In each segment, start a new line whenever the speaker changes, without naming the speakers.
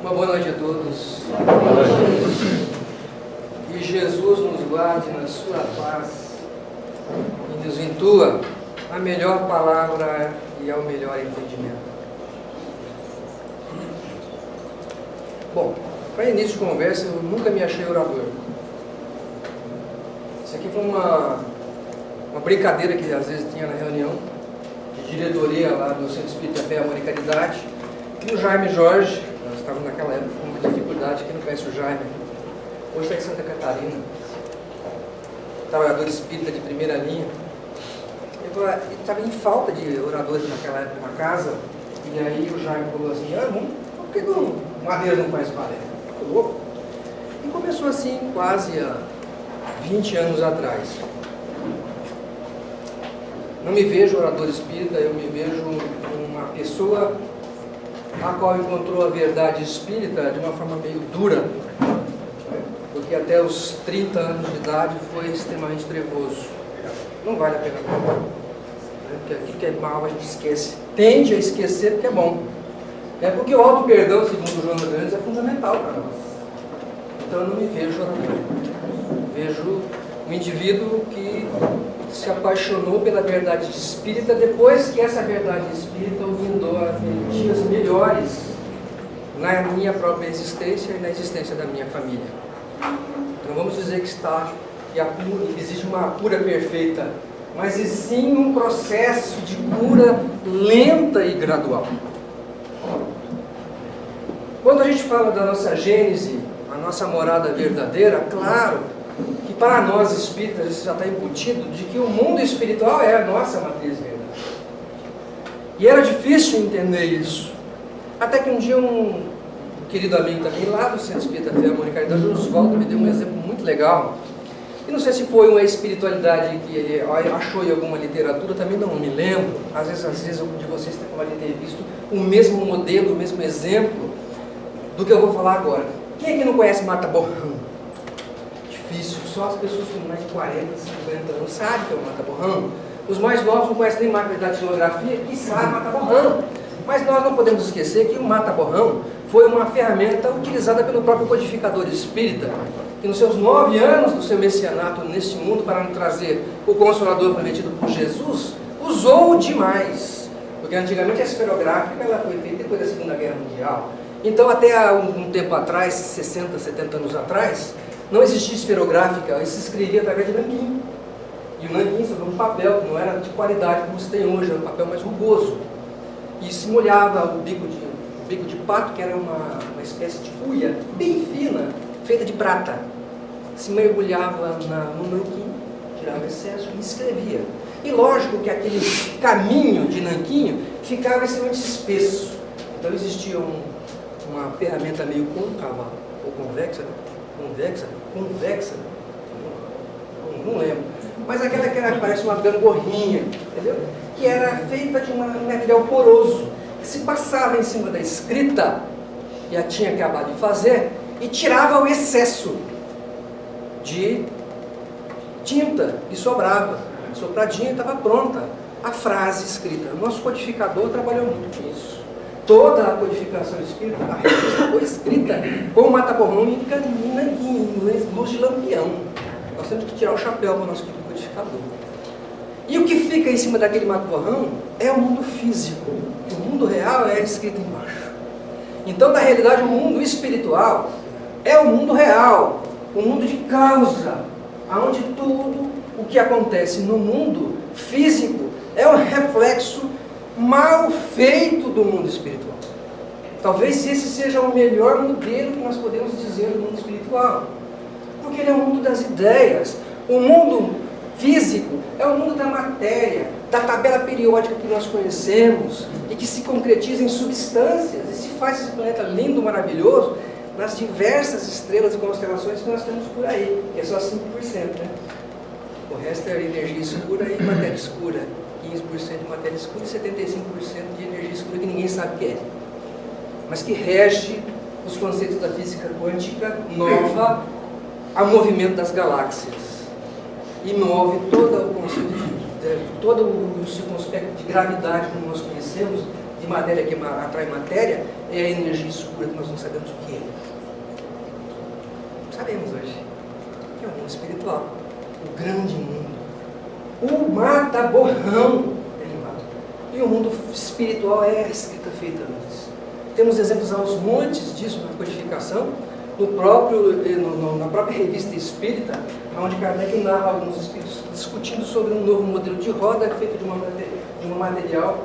Uma boa noite a todos. Que Jesus nos guarde na sua paz e nos intua a melhor palavra e ao melhor entendimento. Bom, para início de conversa, eu nunca me achei orador. Isso aqui foi uma brincadeira que às vezes tinha na reunião de diretoria lá do Centro Espírita Fé, Amor e Caridade. E o Jaime Jorge, nós estávamos naquela época com muita dificuldade, quem não conhece o Jaime? Hoje está em Santa Catarina, trabalhador espírita de primeira linha. Ele estava em falta de oradores naquela época na casa, e aí o Jaime falou assim, por que o Madeira não faz palestra? Ficou louco? E começou assim, quase há 20 anos atrás. Não me vejo orador espírita, eu me vejo uma pessoa a qual encontrou a verdade espírita de uma forma meio dura, porque até os 30 anos de idade foi extremamente trevoso. Não vale a pena contar, porque aquilo que é mal a gente esquece, tende a esquecer porque é bom. É porque o auto-perdão, segundo o João Mendes, é fundamental para nós. Então eu não me vejo orador. Vejo um indivíduo que se apaixonou pela verdade espírita depois que essa verdade espírita o vindou a dias melhores na minha própria existência e na existência da minha família. Não vamos dizer que existe uma cura perfeita, mas sim um processo de cura lenta e gradual. Quando a gente fala da nossa gênese, a nossa morada verdadeira, claro que para nós espíritas isso já está embutido de que o mundo espiritual é a nossa matriz verdade. E era difícil entender isso. Até que um dia um querido amigo também lá do Centro Espírita Fé, Amor e Caridade, Oswaldo, me deu um exemplo muito legal. E não sei se foi uma espiritualidade que ele achou em alguma literatura, também não me lembro. Às vezes algum de vocês pode ter visto o mesmo modelo, o mesmo exemplo do que eu vou falar agora. Quem é que não conhece Mata Borrão? Difícil, só as pessoas com mais de 40, 50 anos sabem que é o Mata Borrão. Os mais novos não conhecem nem máquina de datilografia, que sabe Mata Borrão. Mas nós não podemos esquecer que o Mata Borrão foi uma ferramenta utilizada pelo próprio codificador espírita, que nos seus 9 anos do seu messianato neste mundo, para nos trazer o Consolador prometido por Jesus, usou demais. Porque antigamente a esferográfica ela foi feita depois da Segunda Guerra Mundial. Então até há um tempo atrás, 60, 70 anos atrás, não existia esferográfica, se escrevia através de nanquim. E o nanquim sobre um papel que não era de qualidade como se tem hoje, era um papel mais rugoso. E se molhava o bico de pato, que era uma espécie de cuia bem fina, feita de prata. Se mergulhava no nanquim, tirava excesso e escrevia. E lógico que aquele caminho de nanquinho ficava extremamente espesso. Então existia uma ferramenta meio côncava, ou convexa, não lembro. Mas aquela que parece uma gangorrinha, entendeu? Que era feita de um material poroso, que se passava em cima da escrita, que a tinha acabado de fazer, e tirava o excesso de tinta que sobrava. A sopradinha estava pronta, a frase escrita. O nosso codificador trabalhou muito com isso. Toda a codificação espírita, a revista foi escrita com o Mata Borrão em luz de lampião. Nós temos que tirar o chapéu para o nosso codificador. E o que fica em cima daquele Mata Borrão é o mundo físico. O mundo real é escrito embaixo. Então, na realidade, o mundo espiritual é o mundo real, o mundo de causa, onde tudo o que acontece no mundo físico é um reflexo mal feito do mundo espiritual. Talvez esse seja o melhor modelo que nós podemos dizer do mundo espiritual, porque ele é o mundo das ideias. O mundo físico é o mundo da matéria, da tabela periódica que nós conhecemos e que se concretiza em substâncias e se faz esse planeta lindo, maravilhoso nas diversas estrelas e constelações que nós temos por aí, que é só 5%, né? O resto é energia escura e matéria escura. 15% de matéria escura e 75% de energia escura que ninguém sabe o que é, mas que rege os conceitos da física quântica nova ao movimento das galáxias e move todo o conceito todo o circunspecto de gravidade como nós conhecemos de matéria que atrai matéria é a energia escura que nós não sabemos o que é. Sabemos hoje que é o mundo espiritual, o grande mundo, o mata-borrão. E o mundo espiritual é a escrita feita antes. Temos exemplos aos montes disso na codificação, na própria revista espírita, onde Kardec narra alguns espíritos discutindo sobre um novo modelo de roda feito de um material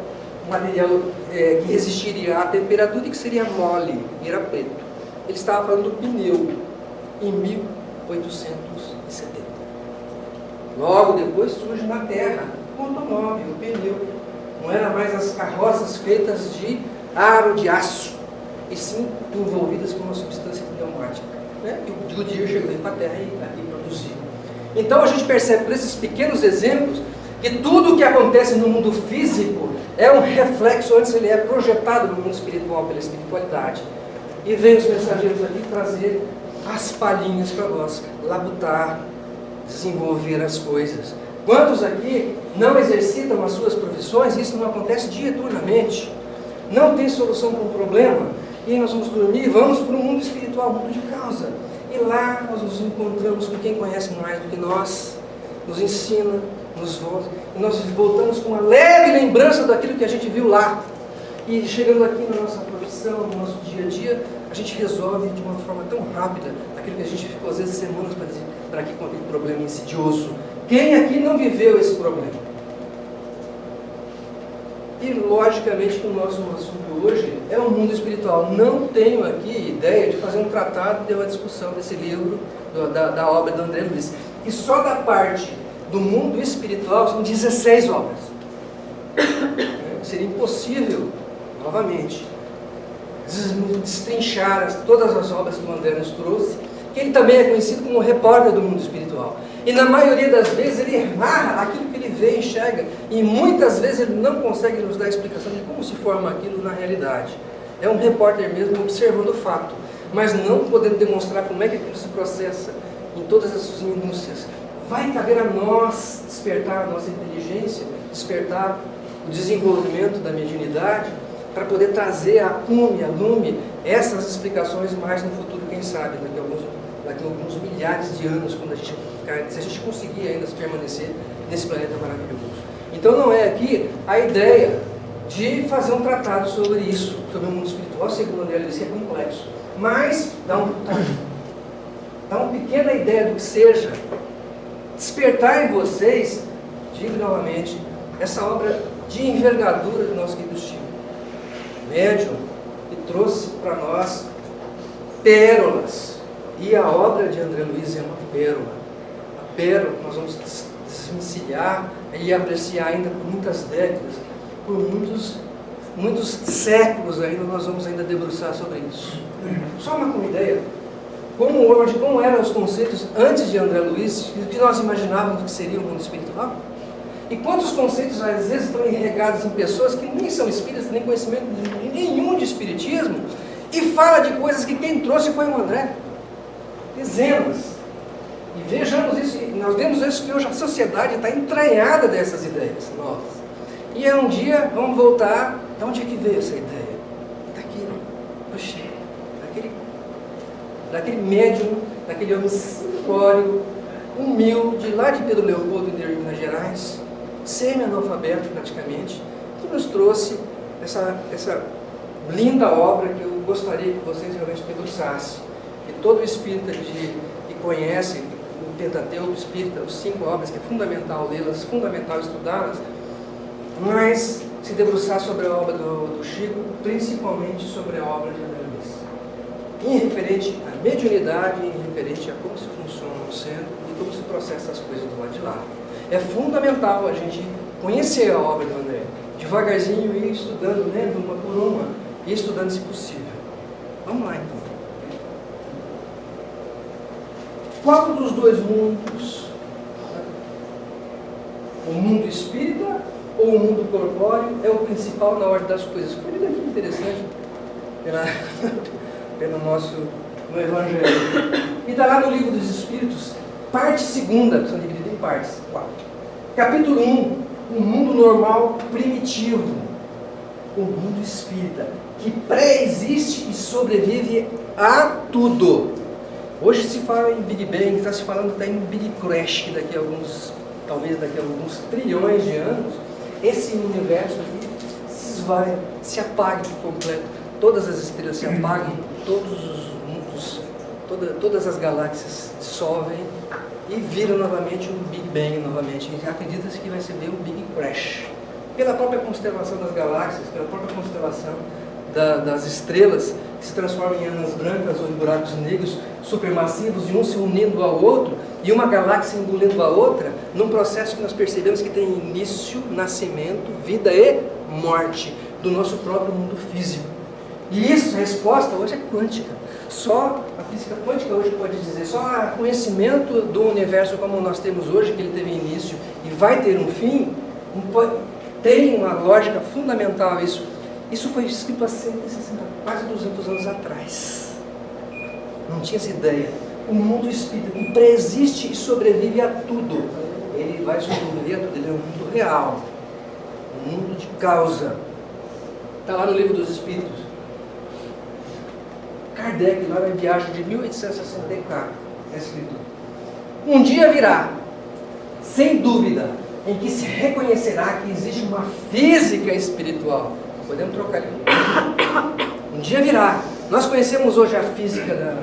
que resistiria à temperatura e que seria mole, e era preto. Ele estava falando do pneu, em 1870. Logo depois surge na Terra o automóvel, o pneu. Não era mais as carroças feitas de aro de aço, e sim envolvidas com uma substância pneumática, né? E o Goodyear chegou para a Terra e produziu. Então a gente percebe por esses pequenos exemplos que tudo o que acontece no mundo físico é um reflexo, antes ele é projetado no mundo espiritual pela espiritualidade. E vem os mensageiros aqui trazer as palhinhas para nós, labutar, desenvolver as coisas. Quantos aqui não exercitam as suas profissões? Isso não acontece dieturnamente. Não tem solução para um problema. E nós vamos dormir e vamos para o mundo espiritual, mundo de causa. E lá nós nos encontramos com quem conhece mais do que nós, nos ensina, nos volta. E nós voltamos com uma leve lembrança daquilo que a gente viu lá. E chegando aqui na nossa profissão, no nosso dia a dia, a gente resolve de uma forma tão rápida aquilo que a gente ficou às vezes semanas para aqui com aquele problema insidioso. Quem aqui não viveu esse problema? E logicamente que o nosso assunto hoje é o mundo espiritual. Não tenho aqui ideia de fazer um tratado de uma discussão desse livro, da obra do André Luiz. E só da parte do mundo espiritual são 16 obras. Seria impossível, novamente, destrinchar todas as obras que o André nos trouxe, que ele também é conhecido como repórter do mundo espiritual. E na maioria das vezes ele narra aquilo que ele vê e enxerga, e muitas vezes ele não consegue nos dar a explicação de como se forma aquilo na realidade. É um repórter mesmo observando o fato, mas não podendo demonstrar como é que aquilo se processa em todas as suas minúcias. Vai caber a nós despertar a nossa inteligência, despertar o desenvolvimento da mediunidade, para poder trazer a lume essas explicações mais no futuro, quem sabe, daqui a alguns milhares de anos, se a gente conseguir ainda permanecer nesse planeta maravilhoso. Então não é aqui a ideia de fazer um tratado sobre isso, sobre o mundo espiritual, segundo André Luiz, que é complexo, mas dá uma pequena ideia do que seja, despertar em vocês, digo novamente, essa obra de envergadura do nosso querido Chico, médium, que trouxe para nós pérolas. E a obra de André Luiz é uma pérola. A pérola que nós vamos desvencilhar e apreciar ainda por muitas décadas, por muitos séculos ainda, nós vamos ainda debruçar sobre isso. Só uma ideia, como eram os conceitos antes de André Luiz, o que nós imaginávamos que seria o mundo espiritual? E quantos conceitos às vezes estão enregados em pessoas que nem são espíritas, nem conhecimento nenhum de espiritismo, e fala de coisas que quem trouxe foi o André. Dezenas. E vejamos isso, nós vemos isso que hoje a sociedade está entranhada dessas ideias novas. E um dia vamos voltar, de onde é que veio essa ideia? Daqui, do Chico, daquele médium, daquele homem simplório, humilde, lá de Pedro Leopoldo, de Minas Gerais, semi-analfabeto praticamente, que nos trouxe essa linda obra que eu gostaria que vocês realmente debruçassem. E todo espírita que conhece o Pentateuco espírita, as 5 obras, que é fundamental lê-las, fundamental estudá-las, mas se debruçar sobre a obra do Chico, principalmente sobre a obra de André Luiz, em referente à mediunidade, em referente a como se funciona o centro e como se processa as coisas do lado de lá. É fundamental a gente conhecer a obra do André, devagarzinho ir estudando, lendo uma por uma, e estudando se possível. Vamos lá então. Qual dos dois mundos? O mundo espírita ou o mundo corpóreo é o principal na ordem das coisas? Foi muito interessante pelo nosso no Evangelho. E está lá no Livro dos Espíritos, parte 2ª, que são divididas em partes, 4. Capítulo 1, o mundo normal primitivo. o mundo espírita, que pré-existe e sobrevive a tudo. Hoje se fala em Big Bang, está se falando até em Big Crash, que talvez daqui a alguns trilhões de anos, esse universo aqui se esvai, se apague por completo. Todas as estrelas se apagam, todos os mundos, todas as galáxias dissolvem e viram novamente um Big Bang novamente. E acredita-se que vai ser bem um Big Crash. Pela própria constelação das galáxias, pela própria constelação das estrelas, que se transformam em anãs brancas ou em buracos negros supermassivos, e um se unindo ao outro, e uma galáxia engolindo a outra, num processo que nós percebemos que tem início, nascimento, vida e morte do nosso próprio mundo físico. E isso, a resposta hoje é quântica. Só a física quântica hoje pode dizer, só o conhecimento do universo como nós temos hoje, que ele teve início e vai ter um fim, tem uma lógica fundamental isso. Isso foi escrito há 160, quase 200 anos atrás. Não tinha essa ideia. O mundo espírita, que preexiste e sobrevive a tudo. Ele vai sobreviver a tudo, ele é um mundo real. Um mundo de causa. Está lá no Livro dos Espíritos. Kardec, lá na viagem de 1864, é escrito: um dia virá, sem dúvida, em que se reconhecerá que existe uma física espiritual. Podemos trocar ali. Um dia virá. Nós conhecemos hoje a física da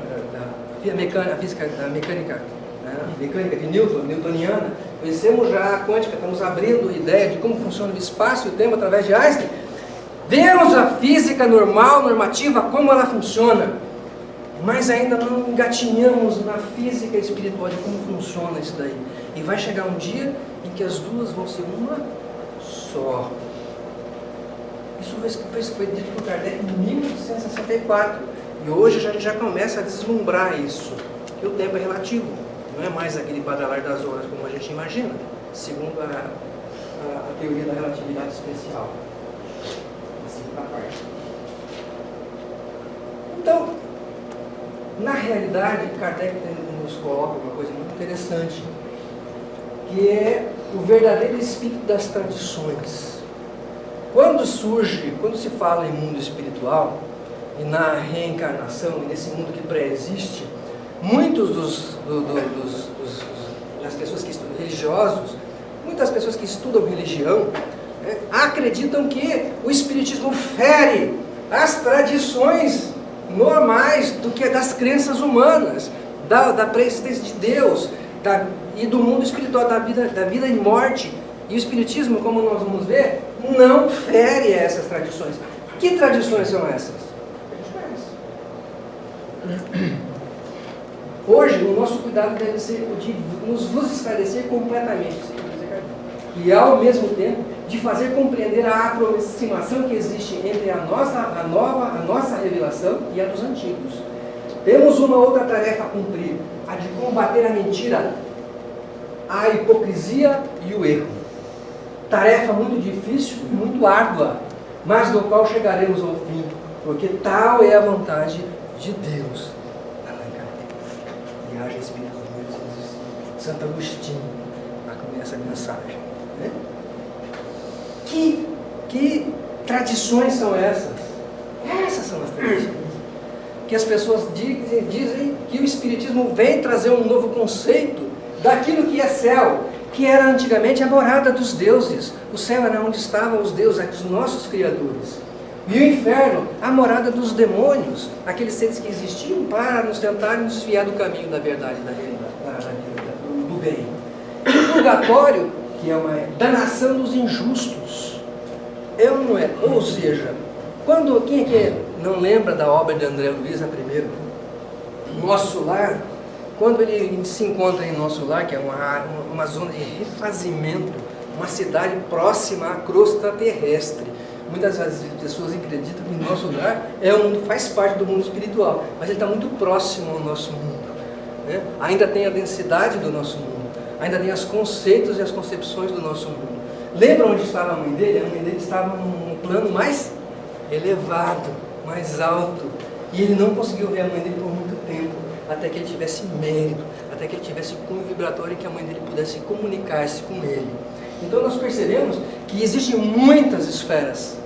mecânica de Newton, newtoniana. Conhecemos já a quântica, estamos abrindo ideia de como funciona o espaço e o tempo através de Einstein. Vemos a física normal, normativa, como ela funciona, mas ainda não engatinhamos na física espiritual de como funciona isso daí. E vai chegar um dia em que as duas vão ser uma só. Isso foi dito por Kardec em 1864. E hoje a gente já começa a deslumbrar isso. Que o tempo é relativo. Não é mais aquele badalar das horas como a gente imagina, segundo a teoria da relatividade especial. Parte. Então, na realidade, Kardec nos coloca uma coisa muito interessante, que é o verdadeiro espírito das tradições. Quando se fala em mundo espiritual, e na reencarnação, e nesse mundo que pré-existe, muitos das pessoas que estudam religiosos, muitas pessoas que estudam religião, acreditam que o espiritismo fere as tradições normais do que das crenças humanas, da pré-existência de Deus e do mundo espiritual, da vida e morte. E o espiritismo, como nós vamos ver, não fere essas tradições. Que tradições são essas? Hoje, o nosso cuidado deve ser o de vos esclarecer completamente, e ao mesmo tempo de fazer compreender a aproximação que existe entre a nossa revelação e a dos antigos. Temos uma outra tarefa a cumprir, a de combater a mentira, a hipocrisia e o erro. Tarefa muito difícil e muito árdua, mas do qual chegaremos ao fim, porque tal é a vontade de Deus. Viagem espiritual, Santo Agostinho, com essa mensagem. Né? Que tradições são essas? Essas são as tradições. Que as pessoas dizem que o Espiritismo vem trazer um novo conceito daquilo que é céu, que era antigamente a morada dos deuses. O céu era onde estavam os deuses, os nossos criadores. E o inferno, a morada dos demônios, aqueles seres que existiam para nos tentarem nos desviar do caminho da verdade, do bem. E o purgatório, que é uma danação dos injustos. É ou não é? Ou seja, quem é que não lembra da obra de André Luiz, a primeira? Nosso Lar, quando ele se encontra em Nosso Lar, que é uma zona de refazimento, uma cidade próxima à crosta terrestre. Muitas vezes as pessoas acreditam que Nosso Lar faz parte do mundo espiritual, mas ele está muito próximo ao nosso mundo. Né? Ainda tem a densidade do nosso mundo, ainda tem os conceitos e as concepções do nosso mundo. Lembra onde estava a mãe dele? A mãe dele estava num plano mais elevado, mais alto, e ele não conseguiu ver a mãe dele por muito tempo, até que ele tivesse mérito, até que ele tivesse cunho vibratório e que a mãe dele pudesse comunicar-se com ele. Então nós percebemos que existem muitas esferas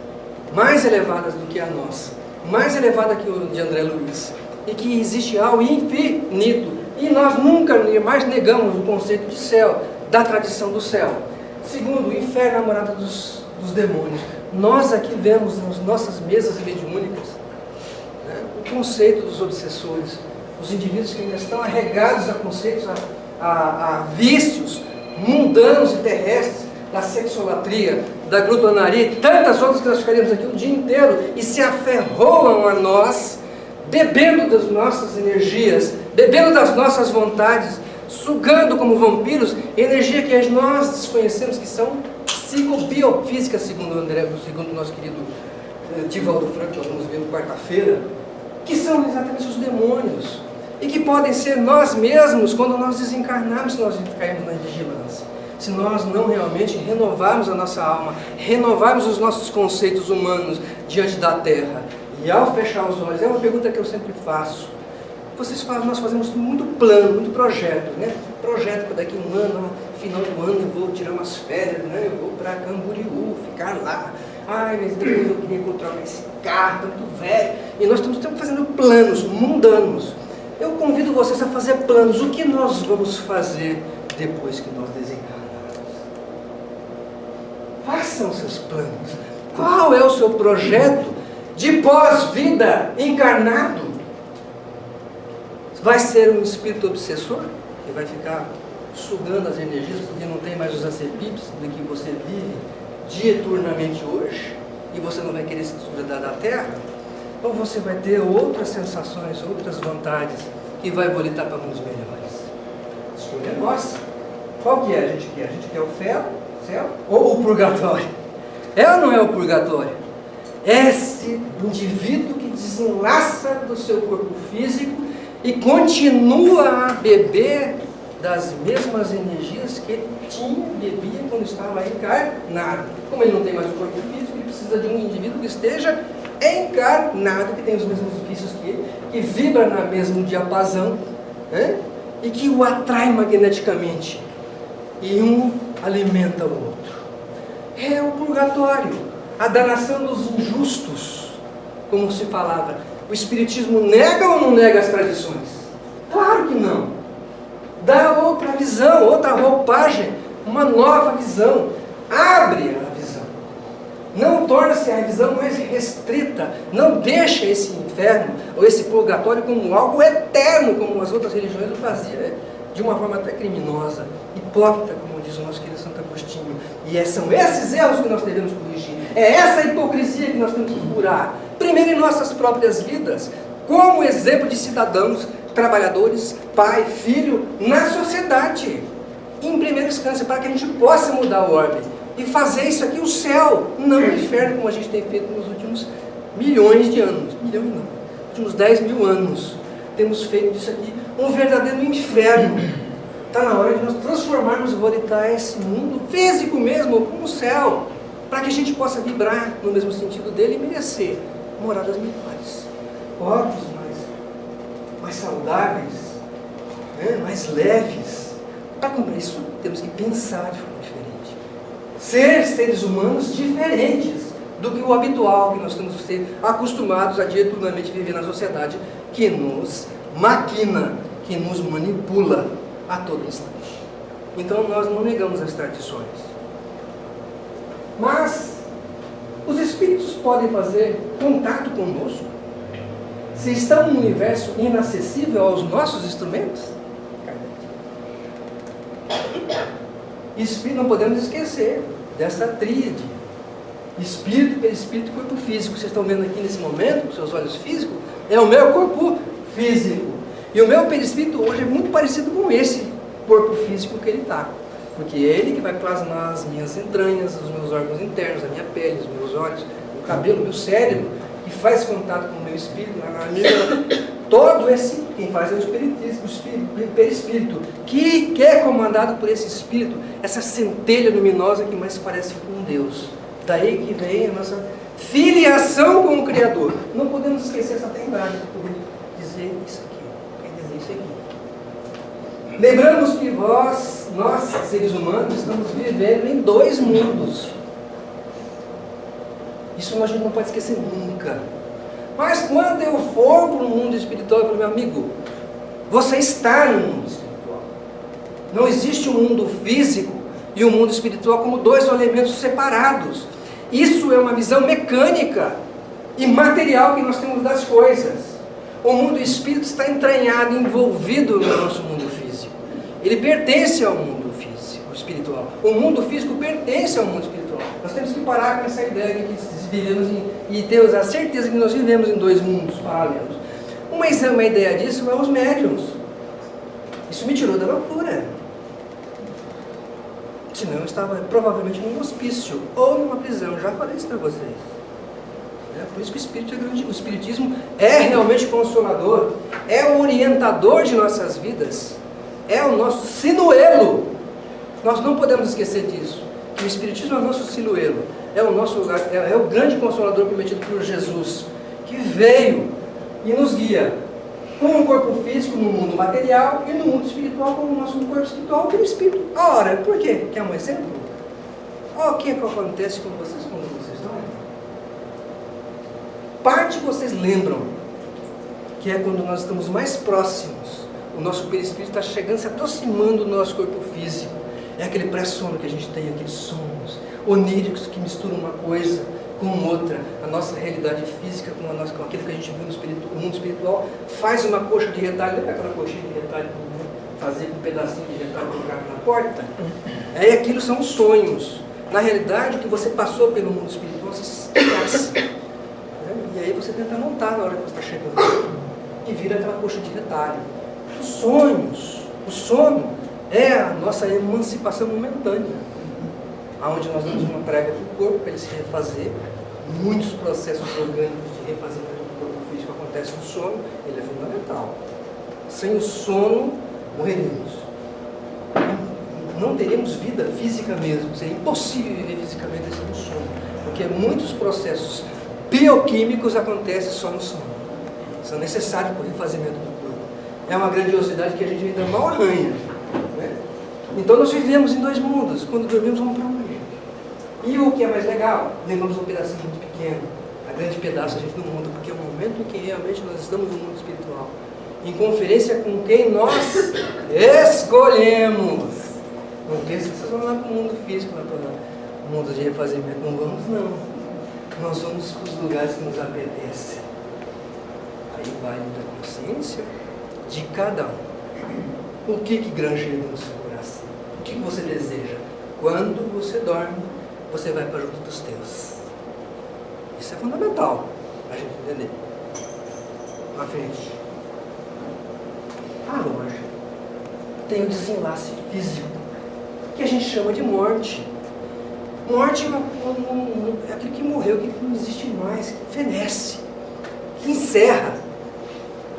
mais elevadas do que a nossa, mais elevada que o de André Luiz, e que existe algo infinito, e nós nunca mais negamos o conceito de céu, da tradição do céu. Segundo, o inferno é a morada dos demônios. Nós aqui vemos nas nossas mesas mediúnicas, né, o conceito dos obsessores, os indivíduos que ainda estão arregados a conceitos, a vícios mundanos e terrestres, da sexolatria, da glutonaria e tantas outras que nós ficaríamos aqui o dia inteiro, e se aferroam a nós, bebendo das nossas energias, bebendo das nossas vontades, sugando como vampiros energia que nós desconhecemos, que são psicobiofísicas, segundo o nosso querido Divaldo Franco, que nós vamos ver no quarta-feira, que são exatamente os demônios, e que podem ser nós mesmos quando nós desencarnarmos, se nós cairmos na vigilância. Se nós não realmente renovarmos a nossa alma, renovarmos os nossos conceitos humanos diante da Terra. E ao fechar os olhos, é uma pergunta que eu sempre faço. Vocês falam, nós fazemos muito plano, muito projeto, né? Projeto para daqui a um ano, no final do ano eu vou tirar umas férias, né? Eu vou para Camboriú, ficar lá. Ai, mas depois eu queria comprar esse carro, muito velho. E nós estamos sempre fazendo planos mundanos. Eu convido vocês a fazer planos. O que nós vamos fazer depois que nós desencarnarmos? Façam seus planos. Qual é o seu projeto de pós-vida encarnado? Vai ser um espírito obsessor que vai ficar sugando as energias porque não tem mais os acepipes do que você vive dieturnamente hoje e você não vai querer se desgrudar da Terra? Ou você vai ter outras sensações, outras vontades que vai volitar para mundos melhores? A escolha é nossa. Qual que é a gente quer? A gente quer o céu ou o purgatório? É ou não é o purgatório? Esse indivíduo que desenlaça do seu corpo físico e continua a beber das mesmas energias que ele bebia quando estava encarnado. Como ele não tem mais o corpo físico, ele precisa de um indivíduo que esteja encarnado, que tem os mesmos vícios que ele, que vibra no mesmo diapasão, né? E que o atrai magneticamente. E um alimenta o outro. É o purgatório, a danação dos injustos, como se falava. O Espiritismo nega ou não nega as tradições? Claro que não. Dá outra visão, outra roupagem, uma nova visão. Abre a visão. Não torna-se a visão mais restrita. Não deixa esse inferno ou esse purgatório como algo eterno, como as outras religiões o faziam, né? De uma forma até criminosa, hipócrita, como diz o nosso querido Santo Agostinho. E são esses erros que nós devemos corrigir. É essa hipocrisia que nós temos que curar. Primeiro em nossas próprias vidas, como exemplo de cidadãos, trabalhadores, pai, filho, na sociedade. Em primeira instância, para que a gente possa mudar a ordem e fazer isso aqui o céu, não o inferno, como a gente tem feito nos últimos milhões de anos. Milhões não, nos últimos 10 mil anos. Temos feito disso aqui um verdadeiro inferno. Está na hora de nós transformarmos, volitar esse mundo físico mesmo, como o céu, para que a gente possa vibrar no mesmo sentido dele e merecer moradas melhores, corpos mais saudáveis, né? Mais leves. Para cumprir isso, temos que pensar de forma diferente. Ser seres humanos diferentes do que o habitual que nós temos que ser acostumados a dieturnamente viver na sociedade, que nos maquina, que nos manipula a todo instante. Então nós não negamos as tradições. Mas os espíritos podem fazer contato conosco se estão num universo inacessível aos nossos instrumentos? Espírito, não podemos esquecer dessa tríade. Espírito, perispírito e corpo físico. Vocês estão vendo aqui nesse momento, com seus olhos físicos, é o meu corpo físico. E o meu perispírito hoje é muito parecido com esse corpo físico que ele está. Porque é ele que vai plasmar as minhas entranhas, os meus órgãos internos, a minha pele, os meus olhos, o cabelo, o meu cérebro, que faz contato com o meu espírito, a minha, todo esse, quem faz é o espiritismo, o perispírito, que é comandado por esse espírito, essa centelha luminosa que mais parece com Deus. Daí que vem a nossa filiação com o Criador. Não podemos esquecer essa trindade para poder dizer isso aqui. Quer dizer isso aqui. Lembramos que nós, seres humanos, estamos vivendo em dois mundos. Isso a gente não pode esquecer nunca. Mas quando eu for para o mundo espiritual, eu falo, meu amigo, você está no mundo espiritual. Não existe um mundo físico e um mundo espiritual como dois elementos separados. Isso é uma visão mecânica e material que nós temos das coisas. O mundo espírita está entranhado, envolvido no nosso mundo físico. Ele pertence ao mundo físico, espiritual. O mundo físico pertence ao mundo espiritual. Nós temos que parar com essa ideia de que vivemos e temos a certeza que nós vivemos em dois mundos paralelos. Uma ideia disso é os médiuns. Isso me tirou da loucura. Senão eu estava provavelmente num hospício ou numa prisão. Já falei isso para vocês. Por isso que o Espiritismo é realmente consolador, é o orientador de nossas vidas, é o nosso sinuelo. Nós não podemos esquecer disso, que o Espiritismo é o nosso sinuelo, é o grande consolador prometido por Jesus, que veio e nos guia com um corpo físico no mundo material e no mundo espiritual como o nosso corpo espiritual, que é o Espírito. Ora, por quê? Quer um exemplo? Olha o que acontece com vocês quando vocês dormem. Parte vocês lembram, que é quando nós estamos mais próximos, o nosso perispírito está chegando, se aproximando do nosso corpo físico. É aquele pré-sono que a gente tem, aqueles sons oníricos que misturam uma coisa com outra. A nossa realidade física com aquilo que a gente viu no mundo espiritual faz uma coxa de retalho. Lembra aquela coxinha de retalho que fazia com um pedacinho de retalho colocar na porta? Aí aquilo são sonhos. Na realidade, o que você passou pelo mundo espiritual, você esquece. E aí você tenta montar na hora que você está chegando. E vira aquela coxa de retalho. Os sonhos, o sono é a nossa emancipação momentânea. Onde nós damos uma prega para o corpo para ele se refazer. Muitos processos orgânicos de refazimento do corpo físico acontecem no sono. Ele é fundamental. Sem o sono, morreremos. Não teremos vida física mesmo. Seria impossível viver fisicamente sem o sono. Porque muitos processos bioquímicos acontecem só no sono. São necessários para o refazimento do corpo. É uma grandiosidade que a gente ainda mal arranha. Né? Então nós vivemos em dois mundos. Quando dormimos, vamos para onde? E o que é mais legal? Lembramos um pedacinho muito pequeno. A grande pedaço a gente não muda, porque é o momento em que realmente nós estamos no mundo espiritual. Em conferência com quem nós escolhemos. Não pense que vocês vão lá para o mundo físico, para o mundo de refazimento. Não vamos, não. Nós vamos para os lugares que nos apetecem. Aí vai da consciência de cada um. O que Grangeiro no seu coração? O que você deseja? Quando você dorme, você vai para junto dos teus. Isso é fundamental para a gente entender. Na frente. A loja tem o desenlace físico, que a gente chama de morte. Morte é aquilo que morreu, que não existe mais, que fenece, que encerra.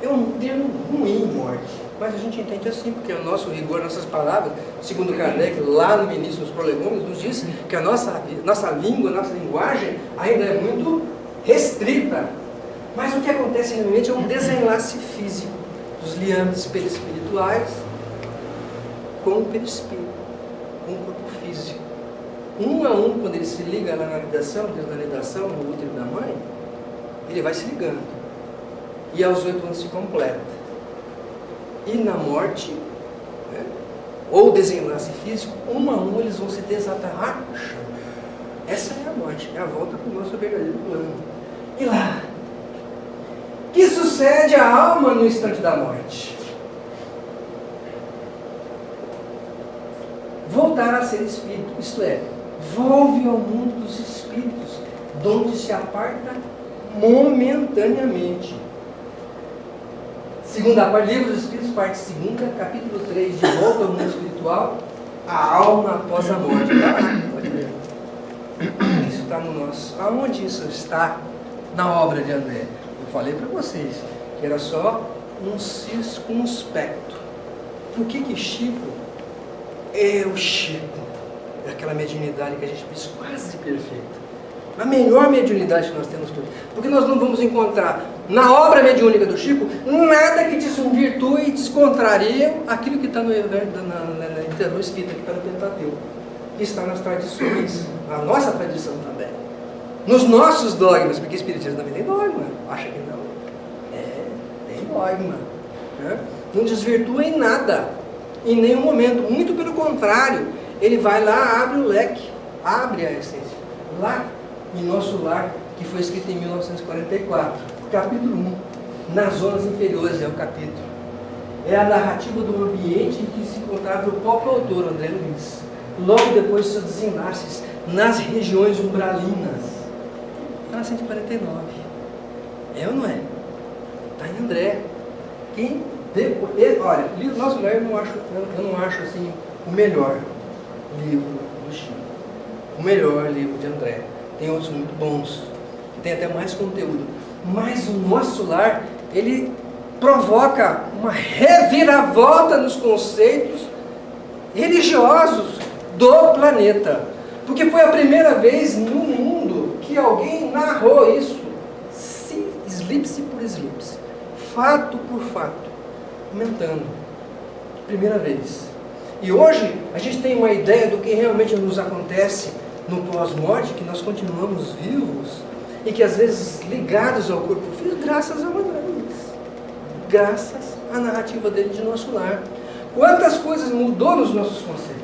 É um termo ruim, morte. Mas a gente entende assim, porque o nosso rigor, nossas palavras, segundo Kardec, lá no início dos prolegômenos, nos diz que a nossa língua, a nossa linguagem ainda é muito restrita. Mas o que acontece realmente é um desenlace físico dos liames perispirituais com o perispírito, com o corpo físico. Um a um, quando ele se liga lá na nidação, no útero da mãe, ele vai se ligando. E aos 8 anos se completa. E na morte, né, ou desenlace físico, um a um eles vão se desatarrachando. Essa é a morte, é a volta para o nosso verdadeiro plano. E lá, o que sucede à alma no instante da morte? Voltar a ser espírito, isto é, volve ao mundo dos espíritos, donde se aparta momentaneamente. Segunda parte, Livro dos Espíritos, parte 2, capítulo 3, de volta ao mundo espiritual, a alma após a morte. Está lá, pode ver. Isso está no nosso. Aonde isso está na obra de André? Eu falei para vocês que era só um circunspecto. Por que Chico é o Chico? É aquela mediunidade que a gente diz quase perfeita. A melhor mediunidade que nós temos todos. Porque nós não vamos encontrar na obra mediúnica do Chico nada que desvirtue e descontraria aquilo que está no Interior Espírita, que está no Pentateuco. Que está nas tradições, a nossa tradição também. nos nossos dogmas, porque o Espiritismo também tem dogma, acha que não? Tem dogma, né? Não desvirtua em nada, em nenhum momento, muito pelo contrário, ele vai lá, abre o leque, abre a essência, lá em Nosso Lar, que foi escrito em 1944, capítulo 1, nas zonas inferiores é o capítulo, é a narrativa do ambiente em que se encontrava o próprio autor, André Luiz, logo depois de seus desenlaces, nas regiões umbralinas, está na 149, é ou não é? Está em André. Quem depois, olha, livro Nosso Lar eu não acho assim o melhor livro do Chico, o melhor livro de André. Tem outros muito bons, que tem até mais conteúdo, mas o Nosso Lar, ele provoca uma reviravolta nos conceitos religiosos do planeta, porque foi a primeira vez no mundo que alguém narrou isso, slipse por slipse, fato por fato, comentando, primeira vez. E hoje a gente tem uma ideia do que realmente nos acontece no pós-morte, que nós continuamos vivos e que às vezes ligados ao corpo físico, graças ao André Luiz, graças à narrativa dele de Nosso Lar. Quantas coisas mudou nos nossos conceitos,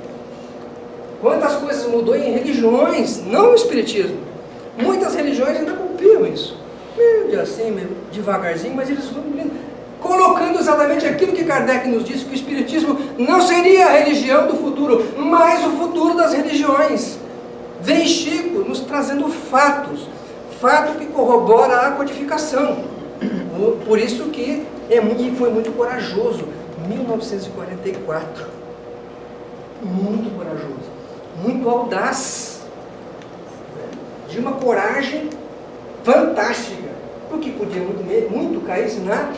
quantas coisas mudou em religiões, não no Espiritismo. Muitas religiões ainda copiam isso, meio assim, meio devagarzinho, mas eles vão colocando exatamente aquilo que Kardec nos disse, que o Espiritismo não seria a religião do futuro, mas o futuro das religiões. Vem Chico nos trazendo fatos, fato que corrobora a codificação. Por isso que foi muito corajoso, 1944, muito corajoso, muito audaz, de uma coragem fantástica, porque podia muito cair-se na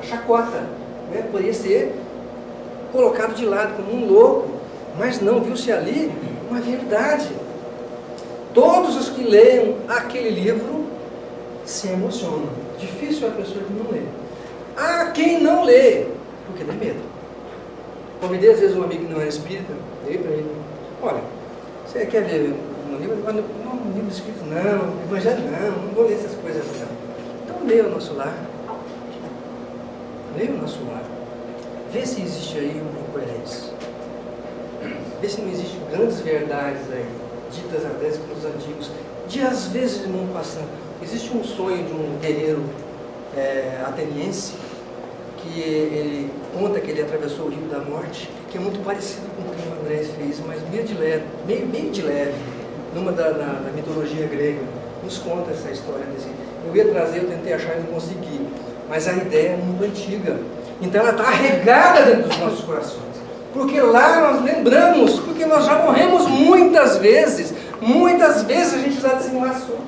chacota, né? Poderia ser colocado de lado como um louco, mas não, viu-se ali uma verdade. Todos os que leem aquele livro se emocionam. Difícil é a pessoa que não lê. Há quem não lê, porque tem medo. Convidei às vezes um amigo que não era espírita, dei para ele: olha, você quer ver um livro? Não, um livro escrito não, evangelho não vou ler essas coisas não. Então leia o Nosso Lar. Leia o Nosso Lar. Vê se existe aí uma incoerência. Vê se não existem grandes verdades aí, ditas até pelos antigos, de às vezes de mundo passando. Existe um sonho de um guerreiro ateniense, que ele conta que ele atravessou o Rio da Morte, que é muito parecido com o que o André fez, mas meio de leve, numa da mitologia grega, nos conta essa história desse. Eu ia trazer, eu tentei achar e não consegui, mas a ideia é muito antiga, então ela está arregada dentro dos nossos corações, porque lá nós lembramos, porque nós já morremos muitas vezes a gente já desenlaçou,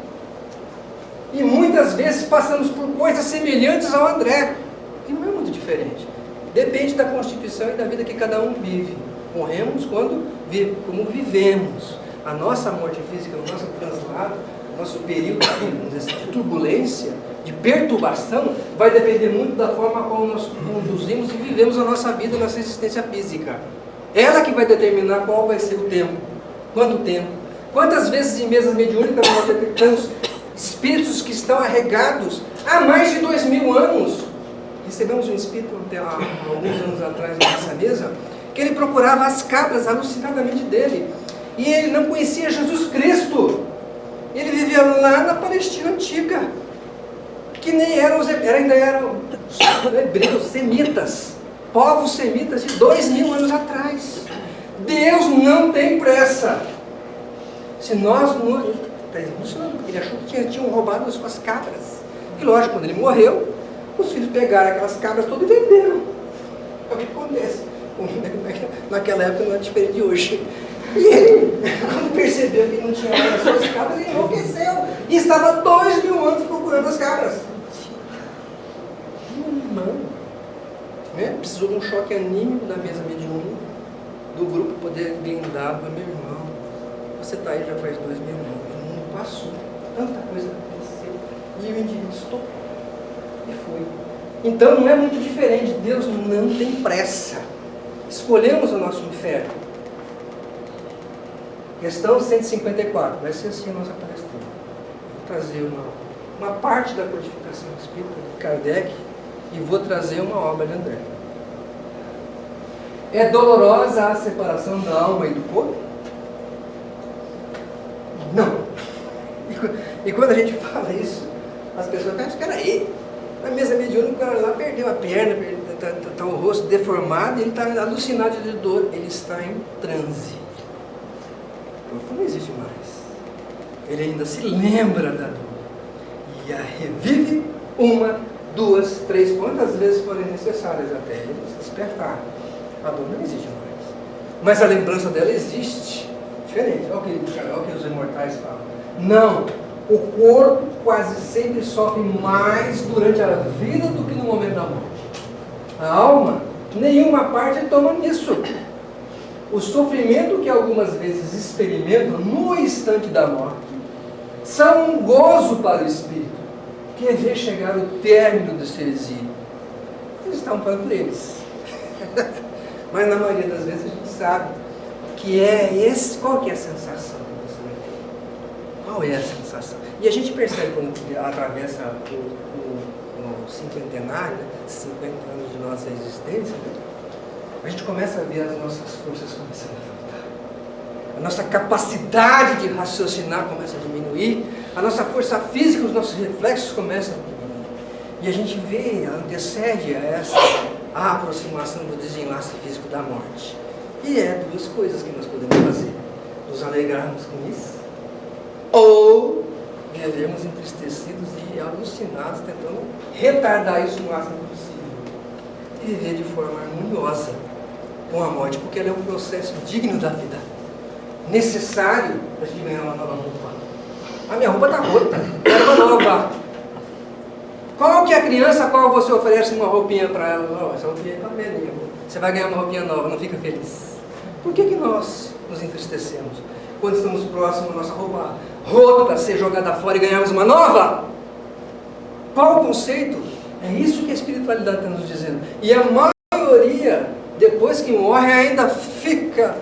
e muitas vezes passamos por coisas semelhantes ao André, que não é muito diferente, depende da constituição e da vida que cada um vive. Morremos como vivemos. A nossa morte física, o nosso translado, o nosso período de turbulência, de perturbação, vai depender muito da forma como nós conduzimos e vivemos a nossa vida, a nossa existência física. Ela que vai determinar qual vai ser o tempo, quanto tempo. Quantas vezes em mesas mediúnicas nós detectamos espíritos que estão arregados há mais de 2000 anos. Recebemos um espírito há alguns anos atrás nessa mesa, que ele procurava as cabras alucinadamente dele, e ele não conhecia Jesus Cristo. Ele vivia lá na Palestina antiga, que nem eram ainda eram hebreus, semitas, povos semitas de 2000 anos atrás. Deus não tem pressa. Se nós não... Ele achou que tinham roubado as suas cabras, e lógico, quando ele morreu, os filhos pegaram aquelas cabras todas e venderam. É o que acontece. Naquela época não é diferente de hoje. E ele, quando percebeu que não tinha mais as suas cabras, ele enlouqueceu. E estava 2000 anos procurando as cabras. Irmão, né? Precisou de um choque anímico da mesa mediúnica, do grupo poder blindar para meu irmão. Você está aí já faz 2000 anos. O mundo passou. Tanta coisa aconteceu. E o indivíduo estopou. E foi. Então não é muito diferente. Deus não tem pressa. Escolhemos o nosso inferno. Questão 154, vai ser assim a nossa palestra. Vou trazer uma parte da codificação espírita de Kardec e vou trazer uma obra de André. É dolorosa a separação da alma e do corpo? Não. E quando a gente fala isso, as pessoas pensam, espera aí, na mesa mediúnica o cara lá perdeu a perna, está o rosto deformado, ele está alucinado de dor, ele está em transe. O corpo não existe mais. Ele ainda se lembra da dor. E a revive 1, 2, 3, quantas vezes forem necessárias até ele se despertar. A dor não existe mais. Mas a lembrança dela existe. Diferente. Olha o que os imortais falam. Não. O corpo quase sempre sofre mais durante a vida do que no momento da morte. A alma, nenhuma parte toma nisso. O sofrimento que algumas vezes experimentam no instante da morte são um gozo para o espírito, que é ver chegar o término do seu exílio. Eles estavam falando por eles. Mas na maioria das vezes a gente sabe que qual que é a sensação que você vai ter? Qual é a sensação? E a gente percebe quando atravessa o cinquentenário, 50 anos de nossa existência, a gente começa a ver as nossas forças começando a faltar. A nossa capacidade de raciocinar começa a diminuir, a nossa força física, os nossos reflexos começam a diminuir. E a gente vê, antecede a aproximação do desenlace físico da morte. E é duas coisas que nós podemos fazer: nos alegrarmos com isso, ou vivermos entristecidos e alucinados, tentando retardar isso o máximo possível. E viver de forma harmoniosa com a morte, porque ela é um processo digno da vida, necessário para a gente ganhar uma nova roupa. A minha roupa está rota, quero uma nova. Qual que é a criança a qual você oferece uma roupinha para ela? Não, essa roupinha está velha, você vai ganhar uma roupinha nova, não fica feliz. Por que nós nos entristecemos quando estamos próximos da nossa roupa rota ser jogada fora e ganharmos uma nova? Qual o conceito? É isso que a espiritualidade está nos dizendo. E a maioria, depois que morre, ainda fica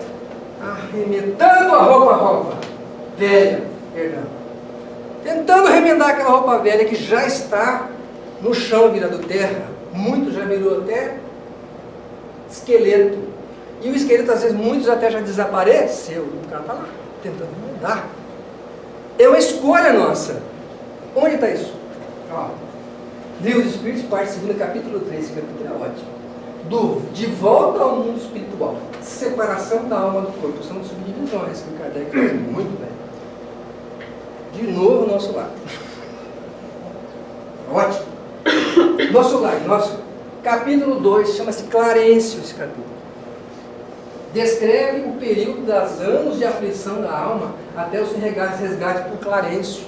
arremetando a roupa velha, tentando remendar aquela roupa velha que já está no chão virado terra. Muito já virou até esqueleto. E o esqueleto, às vezes, muitos até já desapareceu. O cara está lá, tentando mudar. É uma escolha nossa. Onde está isso? Ó, Livro dos Espíritos, parte 2, capítulo 3. Esse capítulo é ótimo. De volta ao mundo espiritual. Separação da alma do corpo. São subdivisões que o Kardec faz muito bem. De novo, nosso lar. Ótimo. Nosso lar, capítulo 2, chama-se Clarencio esse capítulo. Descreve o período das anos de aflição da alma até os resgates por Clarencio,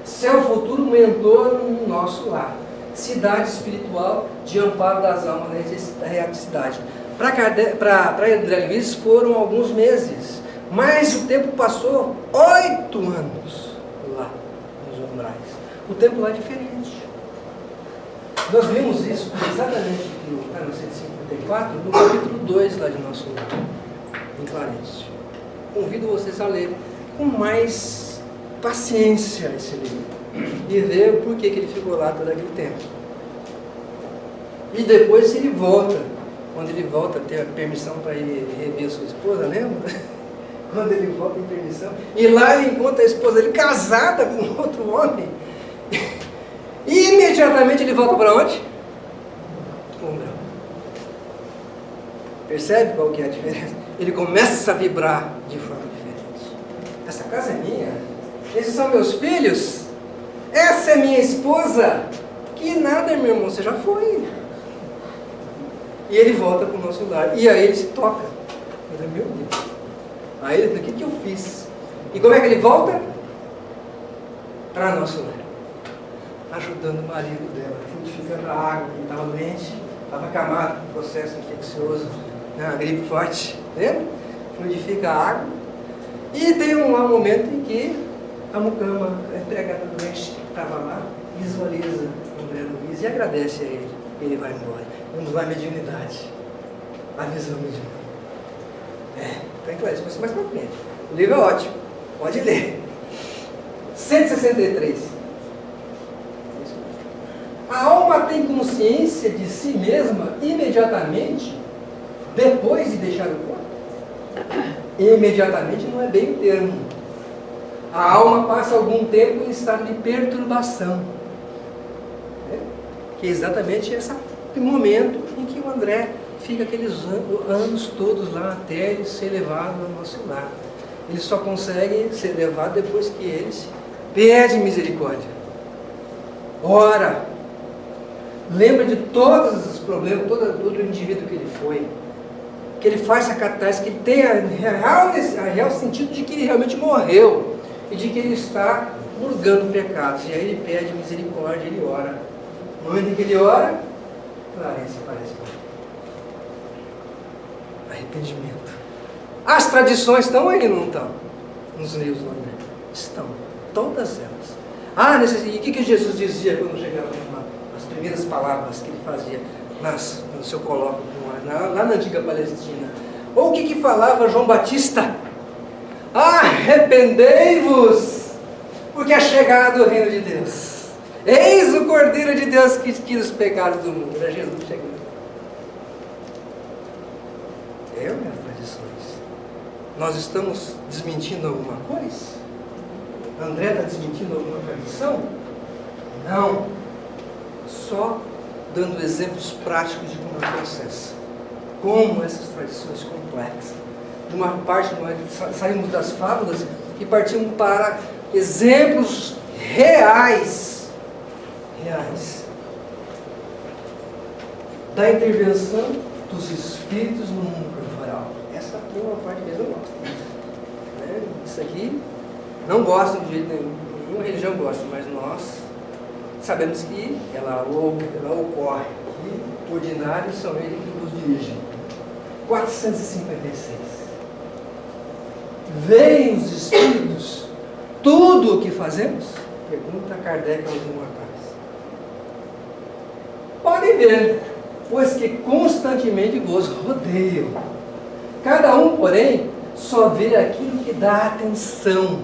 seu futuro mentor no nosso lar, cidade espiritual de amparo das almas da erraticidade. Para André Luiz foram alguns meses, mas o tempo passou 8 anos lá nos umbrais. O tempo lá é diferente. Nós vimos isso exatamente no 154, no capítulo 2 lá de nosso lar, em Clarencio. Convido vocês a ler com mais paciência esse livro e ver por que ele ficou lá todo aquele tempo. E depois ele volta, quando ele volta a ter a permissão para ele rever a sua esposa, lembra? Quando ele volta em permissão, e lá ele encontra a esposa dele casada com outro homem. E imediatamente ele volta para onde? Umbral. Percebe qual que é a diferença? Ele começa a vibrar de forma diferente. Essa casa é minha. Esses são meus filhos. Essa é minha esposa. Que nada, meu irmão, você já foi. E ele volta para o nosso lar. E aí ele se toca. Ele, meu Deus. Aí ele fala, o que eu fiz? E como é que ele volta? Para nosso lar. Ajudando o marido dela, frutificando a água, que estava doente, estava acamado com processo infeccioso, né, a gripe forte, lembra? Fluidifica a água. E tem um momento em que a mucama, a empregada doente que estava lá, visualiza o André Luiz e agradece a ele. Ele vai embora. Vamos lá, mediunidade. A visão mediúnica. Está em Clarencio, mas mais para frente. O livro é ótimo, pode ler. 163. A alma tem consciência de si mesma imediatamente depois de deixar o corpo? Imediatamente não é bem o termo. A alma passa algum tempo em estado de perturbação. Que é exatamente esse momento em que o André fica aqueles anos todos lá até ele ser levado ao nosso lar. Ele só consegue ser levado depois que ele pede misericórdia. Ora, lembra de todos os problemas, todo o indivíduo que ele foi, que ele faz a catarse, que ele tem a real sentido de que ele realmente morreu e de que ele está purgando pecados. E aí ele pede misericórdia, ele ora. No momento em que ele ora, Clarence aparece. Arrependimento. As tradições estão aí, não estão? Nos livros do André. Estão. Todas elas. E o que Jesus dizia quando chegava nas primeiras palavras que ele fazia no seu colóquio lá na antiga Palestina? Ou o que falava João Batista? Arrependei-vos, porque é chegado o reino de Deus. Eis o Cordeiro de Deus que tira os pecados do mundo. Era Jesus chegando. Minhas tradições. Nós estamos desmentindo alguma coisa? André está desmentindo alguma tradição? Não. Só dando exemplos práticos de como é o processo. Como essas tradições complexas. De uma parte, nós saímos das fábulas e partimos para exemplos reais da intervenção dos espíritos no mundo corporal. Essa aqui é uma parte que eles não gostam. Isso aqui não gostam de jeito nenhum. Nenhuma religião gosta, mas nós sabemos que ela ocorre. E ordinários são eles que nos dirigem. 456. Veem os espíritos tudo o que fazemos? Pergunta Kardec aos imortais. Podem ver, pois que constantemente vos rodeiam. Cada um, porém, só vê aquilo que dá atenção.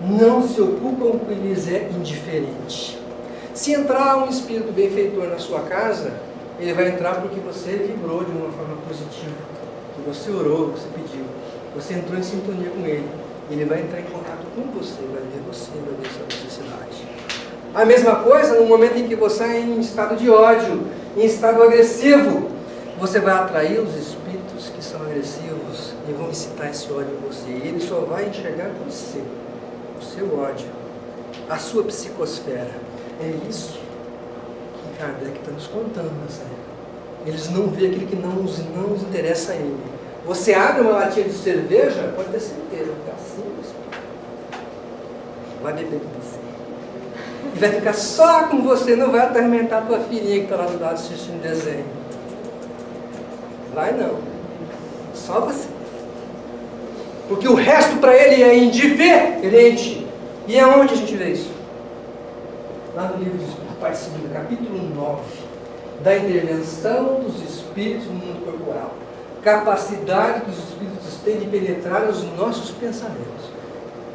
Não se ocupam com o que lhes é indiferente. Se entrar um espírito benfeitor na sua casa, ele vai entrar porque você vibrou de uma forma positiva, que você orou, que você pediu, você entrou em sintonia com ele. Ele vai entrar em contato com você, vai ver você, vai ver sua necessidade. A mesma coisa no momento em que você é em estado de ódio, em estado agressivo, você vai atrair os espíritos que são agressivos e vão incitar esse ódio em você. E ele só vai enxergar você, o seu ódio, a sua psicosfera. É isso que Kardec está nos contando nessa época. Eles não veem aquilo que não nos interessa a ele. Você abre uma latinha de cerveja, pode ter certeza, vai ficar assim, vai beber com você. E vai ficar só com você, não vai atormentar a tua filhinha que está lá do lado assistindo desenho. Vai não. Só você. Porque o resto para ele é indiferente. E é onde a gente vê isso? Lá no livro de parte segunda, capítulo 9, da intervenção dos espíritos no mundo corporal. Capacidade que os espíritos têm de penetrar nos nossos pensamentos.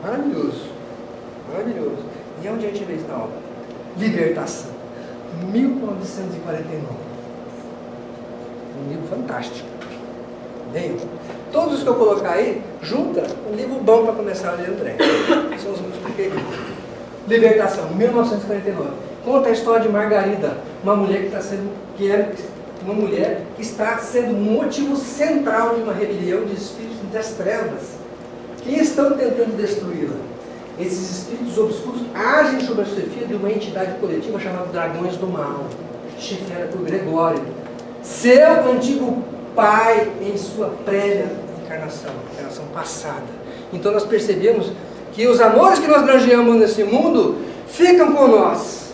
Maravilhoso. Maravilhoso. E onde a gente vê isso na obra? Libertação. 1949. Um livro fantástico. Bem, todos os que eu colocar aí, junta um livro bom para começar a ler André. São os meus preferidos. Libertação, 1949. Conta a história de Margarida, uma mulher que está sendo motivo central de uma rebelião de espíritos das trevas que estão tentando destruí-la. Esses espíritos obscuros agem sob a chefia de uma entidade coletiva chamada Dragões do Mal, chefiada por Gregório, seu antigo pai em sua prévia encarnação passada. Então nós percebemos que os amores que nós granjeamos nesse mundo ficam com nós.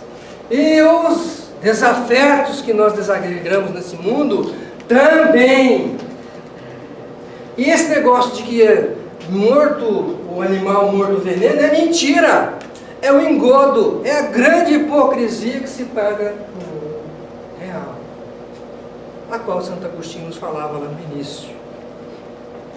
E os desafetos que nós desagregamos nesse mundo também. E esse negócio de que é morto, o animal morto veneno, é mentira. É o engodo, é a grande hipocrisia que se paga no mundo real. A qual Santo Agostinho nos falava lá no início.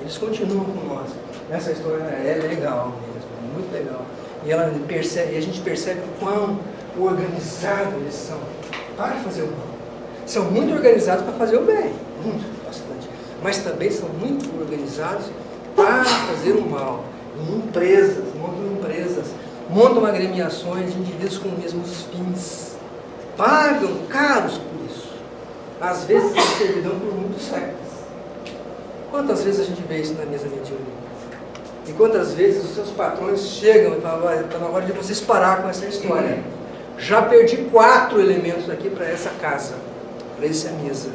Eles continuam com nós. Essa história é legal mesmo, muito legal. E a gente percebe o quão organizados eles são para fazer o mal. São muito organizados para fazer o bem, muito, bastante. Mas também são muito organizados para fazer o mal. Em empresas, montam agremiações de indivíduos com os mesmos fins. Pagam caros por isso. Às vezes servidão por muitos séculos. Quantas vezes a gente vê isso na mesa mediúnica? E quantas vezes os seus patrões chegam e falam, olha, está na hora de vocês parar com essa história. Já perdi 4 elementos aqui para essa casa, para essa mesa.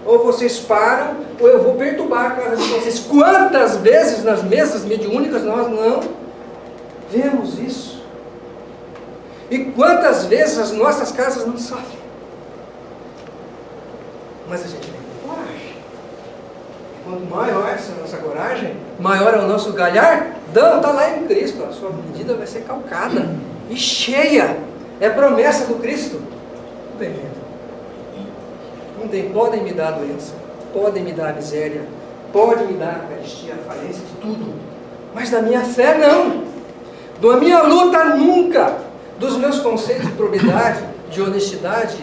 Ou vocês param, ou eu vou perturbar a casa de vocês. Quantas vezes nas mesas mediúnicas nós não vemos isso? E quantas vezes as nossas casas não sofrem? Mas a gente tem coragem. Quanto maior é a nossa coragem, maior é o nosso galhardão. Está lá em Cristo. A sua medida vai ser calcada e cheia. É promessa do Cristo. Não tem medo. Não tem. Podem me dar a doença, podem me dar a miséria, podem me dar a carestia, a falência de tudo. Mas da minha fé, não. Da minha luta, nunca. Dos meus conceitos de probidade, de honestidade,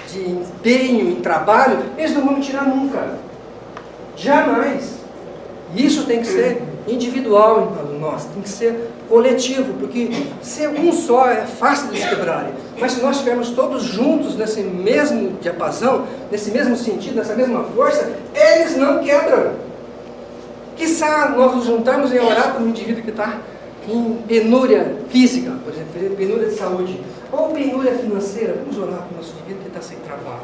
de empenho em trabalho, eles não vão me tirar nunca. Jamais. Isso tem que ser individual em nós, tem que ser coletivo, porque ser um só é fácil de se quebrarem. Mas se nós estivermos todos juntos nesse mesmo diapasão, nesse mesmo sentido, nessa mesma força, eles não quebram. Quiçá nós nos juntarmos em orar por um indivíduo que está em penúria física, por exemplo, penúria de saúde, ou penúria financeira. Vamos orar para o nosso indivíduo que está sem trabalho,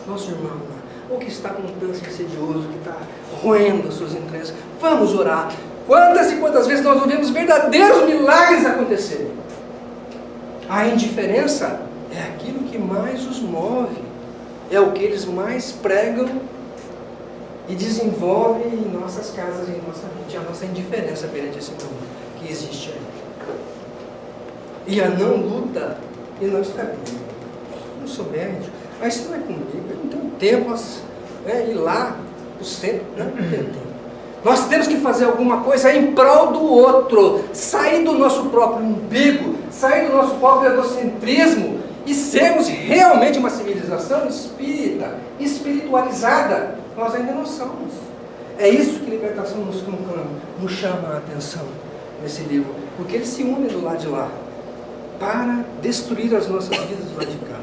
nosso irmão lá, ou que está com um câncer insidioso, que está roendo as suas entranhas. Vamos orar. Quantas e quantas vezes nós ouvimos verdadeiros milagres acontecerem? A indiferença é aquilo que mais os move, é o que eles mais pregam e desenvolvem em nossas casas, em nossa mente, a nossa indiferença perante esse mundo que existe aí. E a não luta e não está bem. Eu não sou médico, mas isso não é comigo, eu não tenho tempo ir lá, o centro, não tenho tempo. Nós temos que fazer alguma coisa em prol do outro, sair do nosso próprio umbigo, sair do nosso próprio egocentrismo e sermos realmente uma civilização espírita, espiritualizada. Nós ainda não somos. É isso que Libertação nos chama a atenção nesse livro, porque eles se unem do lado de lá para destruir as nossas vidas do lado de cá.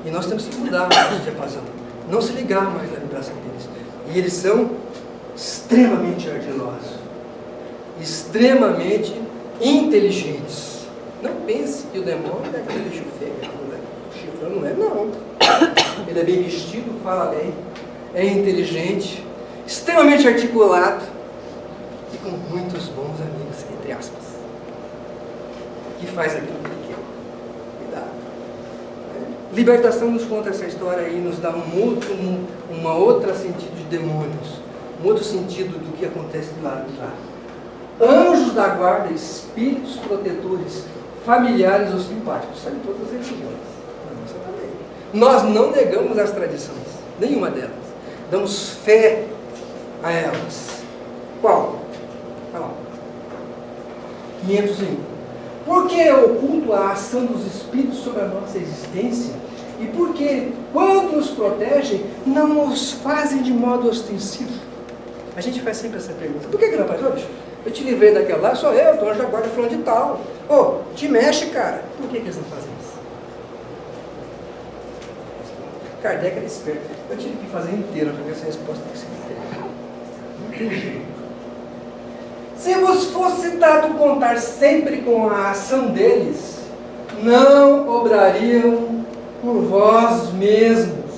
E nós temos que mudar o nosso diapasão, não se ligar mais na vibração deles. E eles são extremamente ardilosos, extremamente inteligentes. Não pense que o demônio é aquele bicho feio, chifrão não é, não. Ele é bem vestido, fala bem, é inteligente, extremamente articulado e com muitos bons amigos, entre aspas, que faz aquilo que ele quer. Cuidado. Libertação nos conta essa história e nos dá uma outra sentido de demônios, um outro sentido do que acontece do lado de lá. Anjos da guarda, espíritos protetores, familiares ou simpáticos, sabe todas as religiões. Na nossa também. Nós não negamos as tradições, nenhuma delas. Damos fé a elas. Qual? Olha lá. 501. Por que oculto a ação dos espíritos sobre a nossa existência? E por que, quando nos protegem, não os fazem de modo ostensivo? A gente faz sempre essa pergunta. Por que não faz hoje? Eu te livrei daquela lá, sou eu, estou anjo da guarda falando de tal. Te mexe, cara. Por que eles não fazem isso? Kardec era esperto. Eu tive que fazer inteiro para ver essa resposta tem que ser inteira. Não tem jeito. Se vos fosse dado contar sempre com a ação deles, não obrariam por vós mesmos,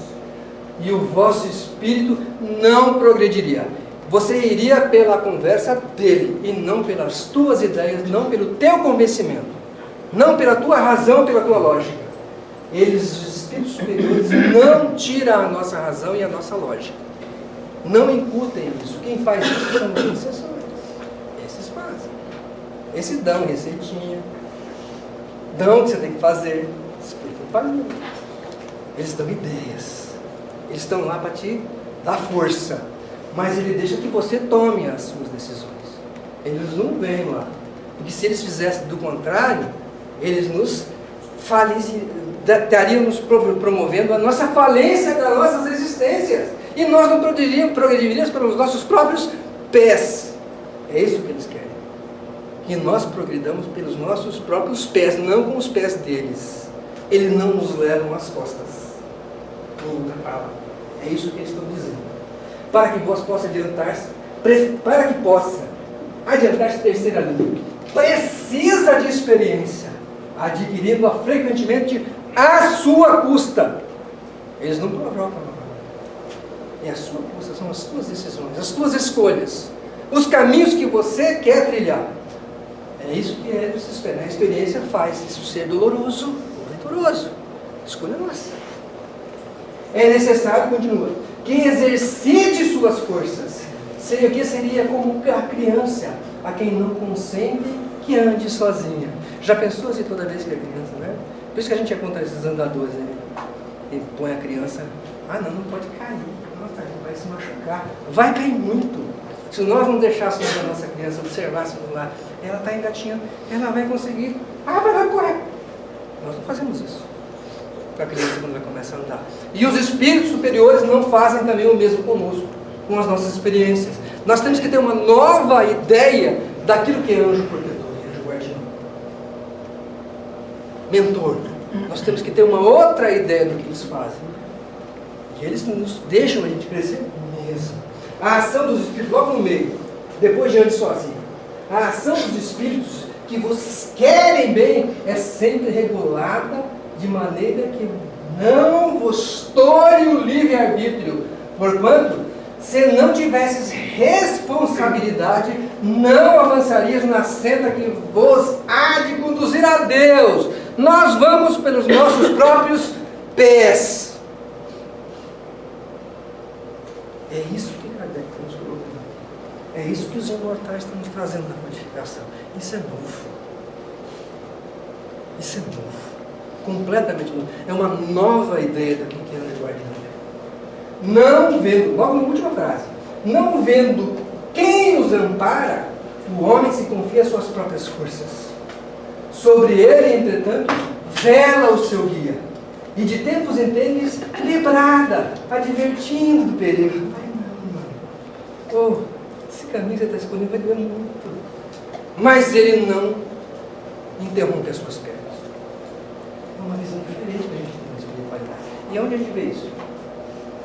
e o vosso espírito não progrediria. Você iria pela conversa dele, e não pelas tuas ideias, não pelo teu convencimento, não pela tua razão, pela tua lógica. Eles, os espíritos superiores, não tiram a nossa razão e a nossa lógica. Não incutem isso. Quem faz isso são exceções. Esses fazem. Esses dão receitinha, dão o que você tem que fazer, explicam para mim. Eles dão ideias. Eles estão lá para te dar força. mas Ele deixa que você tome as suas decisões. Eles não vêm lá. Porque se eles fizessem do contrário, eles nos estariam nos promovendo a nossa falência das nossas existências. E nós não progrediríamos pelos nossos próprios pés. É isso que eles querem. Que nós progridamos pelos nossos próprios pés, não com os pés deles. Eles não nos levam às costas. Em outra palavra. É isso que eles estão dizendo. Para que vós possa adiantar-se, terceira linha, precisa de experiência, adquirindo-a frequentemente à sua custa. Eles não provocam. É a sua custa, são as suas decisões, as suas escolhas, os caminhos que você quer trilhar. É isso que é de se esperar. A experiência faz isso ser doloroso ou venturoso. Escolha nossa. É necessário, continua, que exercite suas forças. Que seria como a criança, a quem não consente que ande sozinha. Já pensou assim toda vez que é criança, né? Por isso que a gente é contra esses andadores, né? E põe a criança, não pode cair. Nossa, vai se machucar. Vai cair muito. Se nós não deixássemos a nossa criança, observássemos lá, ela está engatinhando, ela vai conseguir, vai correr. Nós não fazemos isso com a criança quando ela começa a andar. E os espíritos superiores não fazem também o mesmo conosco, com as nossas experiências. Nós temos que ter uma nova ideia daquilo que é anjo protetor e anjo guardião. Mentor. Nós temos que ter uma outra ideia do que eles fazem. E eles nos deixam a gente crescer mesmo. A ação dos espíritos, logo no meio, depois de ande sozinho. A ação dos espíritos que vos querem bem é sempre regulada de maneira que não vos tolhe o livre-arbítrio. Porquanto, se não tivesses responsabilidade, não avançarias na senda que vos há de conduzir a Deus. Nós vamos pelos nossos próprios pés. É isso que Kardec está nos colocando. É isso que os imortais estão nos trazendo na codificação. Isso é novo. Isso é novo. Completamente novo. É uma nova ideia daquilo que é anjo guardião. Não vendo, logo na última frase, não vendo quem os ampara, o homem se confia às suas próprias forças. Sobre ele, entretanto, vela o seu guia. E de tempos em tempos lhe brada, advertindo do perigo. Esse caminho que você está escolhendo vai doer muito. Mas ele não interrompe as suas pernas. É uma visão diferente que a gente tem da espiritualidade. E onde a gente vê isso?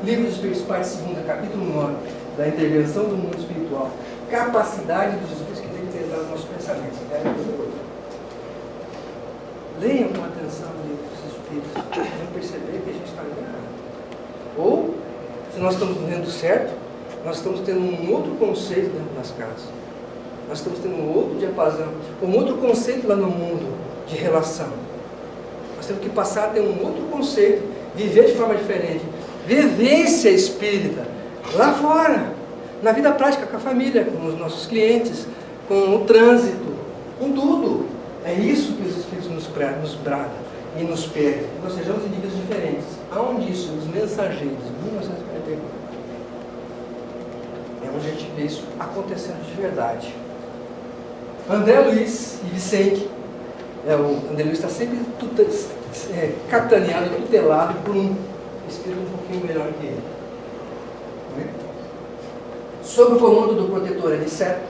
Livro dos Espíritos, parte 2, capítulo 9, da intervenção do mundo espiritual. Capacidade dos Espíritos que devem penetrar nos nossos pensamentos. Leiam com atenção o livro dos Espíritos, vão perceber que a gente está errado. Ou, se nós estamos lendo certo, nós estamos tendo um outro conceito dentro das casas. Nós estamos tendo um outro diapasão, um outro conceito lá no mundo de relação. Nós temos que passar a ter um outro conceito, viver de forma diferente. Vivência espírita, lá fora, na vida prática, com a família, com os nossos clientes, com o trânsito, com tudo. É isso que os Espíritos nos bradam e nos pedem. Que nós sejamos indivíduos diferentes. Aonde isso? Os Mensageiros, 1941. É onde a gente vê isso acontecendo de verdade. André Luiz e Vicente, o André Luiz está sempre capitaneado, tutelado por um espírito um pouquinho melhor que ele. Sob o comando do protetor Aniceto.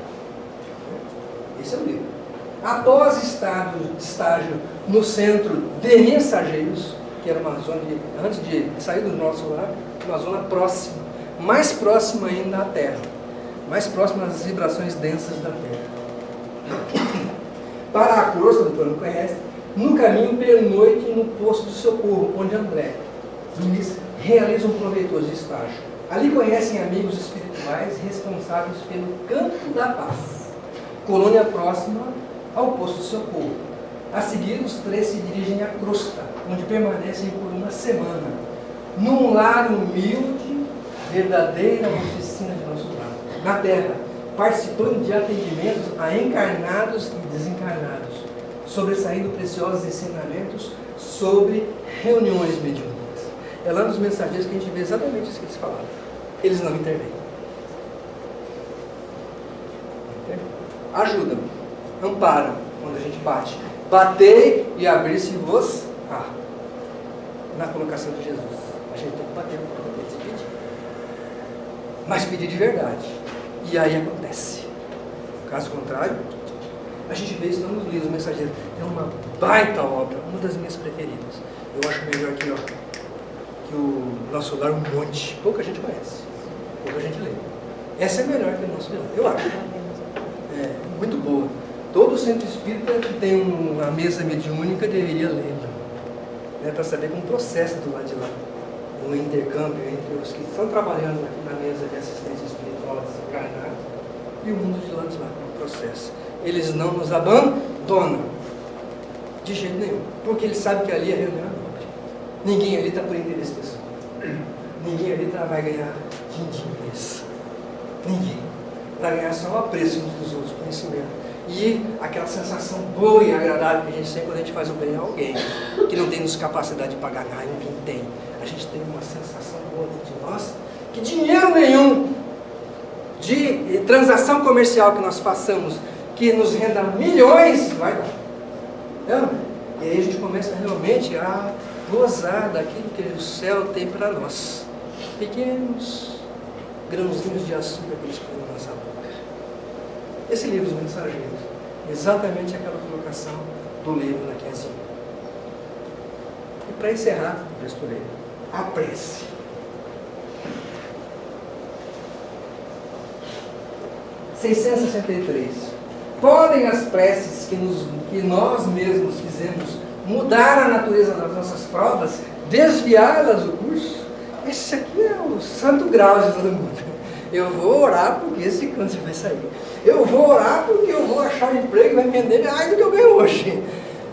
Esse é o livro. Após estágio no centro de Mensageiros, que era uma zona, antes de sair do nosso lar, uma zona próxima, mais próxima ainda à Terra, mais próxima às vibrações densas da Terra. Para a crosta do plano terrestre, no caminho pernoite no posto de socorro, onde André Luiz realiza um proveitoso estágio. Ali conhecem amigos espirituais responsáveis pelo Campo da Paz, colônia próxima ao posto de socorro. A seguir, os três se dirigem à crosta, onde permanecem por uma semana, num lar humilde, verdadeira oficina de nosso lar, na Terra, participando de atendimentos a encarnados e desencarnados, sobressaindo preciosos ensinamentos sobre reuniões mediúnicas. É lá nos Mensageiros que a gente vê exatamente isso que eles falaram. Eles não intervêm. Ajudam, amparam quando a gente bate. Batei e abrir-se-vos na colocação de Jesus. A gente tem que bater para poder se pedir. Mas pedir de verdade. E aí acontece. Caso contrário, a gente vê isso nos livros mensageiros. É uma baita obra, uma das minhas preferidas. Eu acho melhor que o Nosso Lar, um monte. Pouca gente conhece, pouca gente lê. Essa é melhor que o Nosso Lar, eu acho. É muito boa. Todo centro espírita que tem uma mesa mediúnica deveria lê-la, né, para saber como processa do lado de lá. Um intercâmbio entre os que estão trabalhando na mesa de assistência espiritual desencarnada e o mundo de lá de lá, como processa. Eles não nos abandonam de jeito nenhum, porque eles sabem que ali é reunião nobre. Ninguém ali está por interesse pessoal. Ninguém ali vai ganhar din-din. Ninguém. Vai ganhar só o apreço uns dos outros, conhecimento. E aquela sensação boa e agradável que a gente tem quando a gente faz o bem a alguém que não tem nos capacidade de pagar nada, ninguém tem. A gente tem uma sensação boa dentro de nós que dinheiro nenhum de transação comercial que nós façamos que nos renda milhões vai dar. Não? E aí a gente começa realmente a gozar daquilo que o céu tem para nós. Pequenos grãozinhos de açúcar que eles põem na nossa boca. Esse livro dos Mensageiros, exatamente aquela colocação do livro na quinzinha. E para encerrar, pastoreiro, a prece. (663) Podem as preces que nós mesmos fizemos mudar a natureza das nossas provas, desviá-las do curso? Esse aqui é o santo grau de todo mundo. Eu vou orar porque esse câncer vai sair. Eu vou orar porque eu vou achar um emprego que vai me render mais do que eu ganho hoje.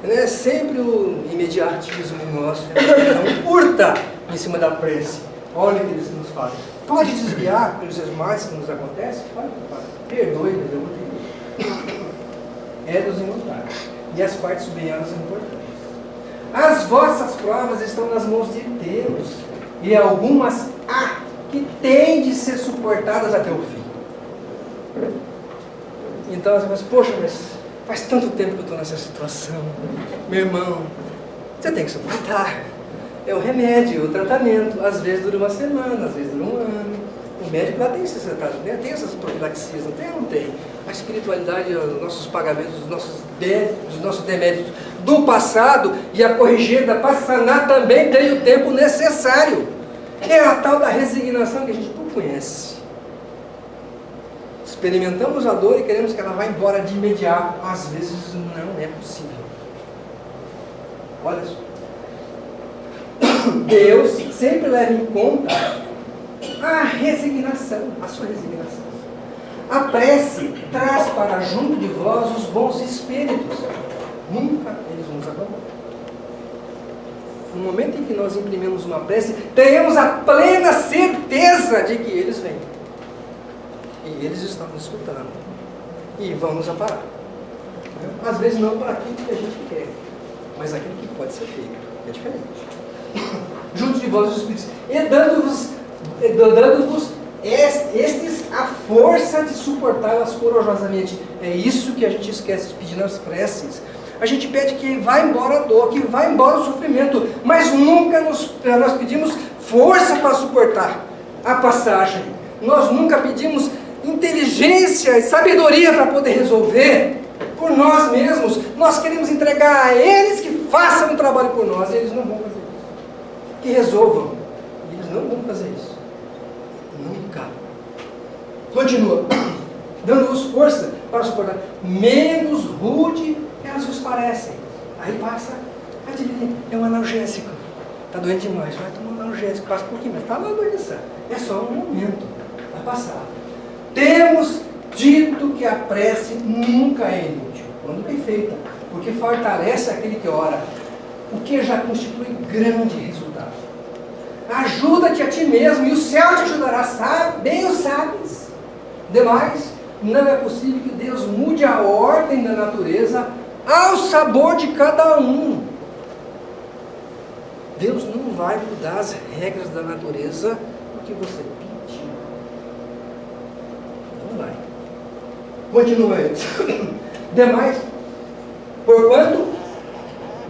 É sempre o imediatismo nosso. Não curta em cima da prece. Olha o que eles nos fazem. Pode desviar pelos males que nos acontecem? Pode. Perdoe, mas eu vou ter. É dos imutáveis. E as partes bem-amas são importantes. As vossas provas estão nas mãos de Deus. E algumas que têm de ser suportadas até o fim. Então você pensa, poxa, mas faz tanto tempo que eu estou nessa situação. Meu irmão, você tem que suportar. É o remédio, o tratamento. Às vezes dura uma semana, às vezes dura um ano. O médico lá tem esses tratados, né? Tem essas profilaxias, não tem? Não tem. A espiritualidade, os nossos pagamentos, os nossos deméritos do passado e a corrigida para sanar também tem o tempo necessário. É a tal da resignação que a gente não conhece. Experimentamos a dor e queremos que ela vá embora de imediato. Às vezes não é possível. Olha só. Deus sempre leva em conta a resignação, a sua resignação. A prece traz para junto de vós os bons espíritos. Nunca eles nos abandonam. No momento em que nós imprimimos uma prece, tenhamos a plena certeza de que eles vêm. E eles estão nos escutando. E vão nos amparar. Às vezes não para aquilo que a gente quer, mas aquilo que pode ser feito. É diferente. Junto de vós os espíritos. E dando-vos estes a força de suportá-las corajosamente. É isso que a gente esquece de pedir nas preces. A gente pede que vá embora a dor, que vá embora o sofrimento, mas nunca nós pedimos força para suportar a passagem. Nós nunca pedimos inteligência e sabedoria para poder resolver por nós mesmos. Nós queremos entregar a eles que façam o trabalho por nós, e eles não vão fazer isso. Que resolvam, e eles não vão fazer isso. Nunca. Continua. Dando-vos força para suportar. Menos rude elas vos parecem. Aí passa, adivinha, é um analgésico. Está doente demais, vai tomar um analgésico, passa um pouquinho, mas está lá a doença. É só um momento, vai passar. Temos dito que a prece nunca é inútil, quando bem feita, porque fortalece aquele que ora, o que já constitui grande resultado. Ajuda-te a ti mesmo, e o céu te ajudará, bem o sabes. Demais, não é possível que Deus mude a ordem da natureza ao sabor de cada um. Deus não vai mudar as regras da natureza porque você pediu. Não vai. Continua aí. Demais, porquanto,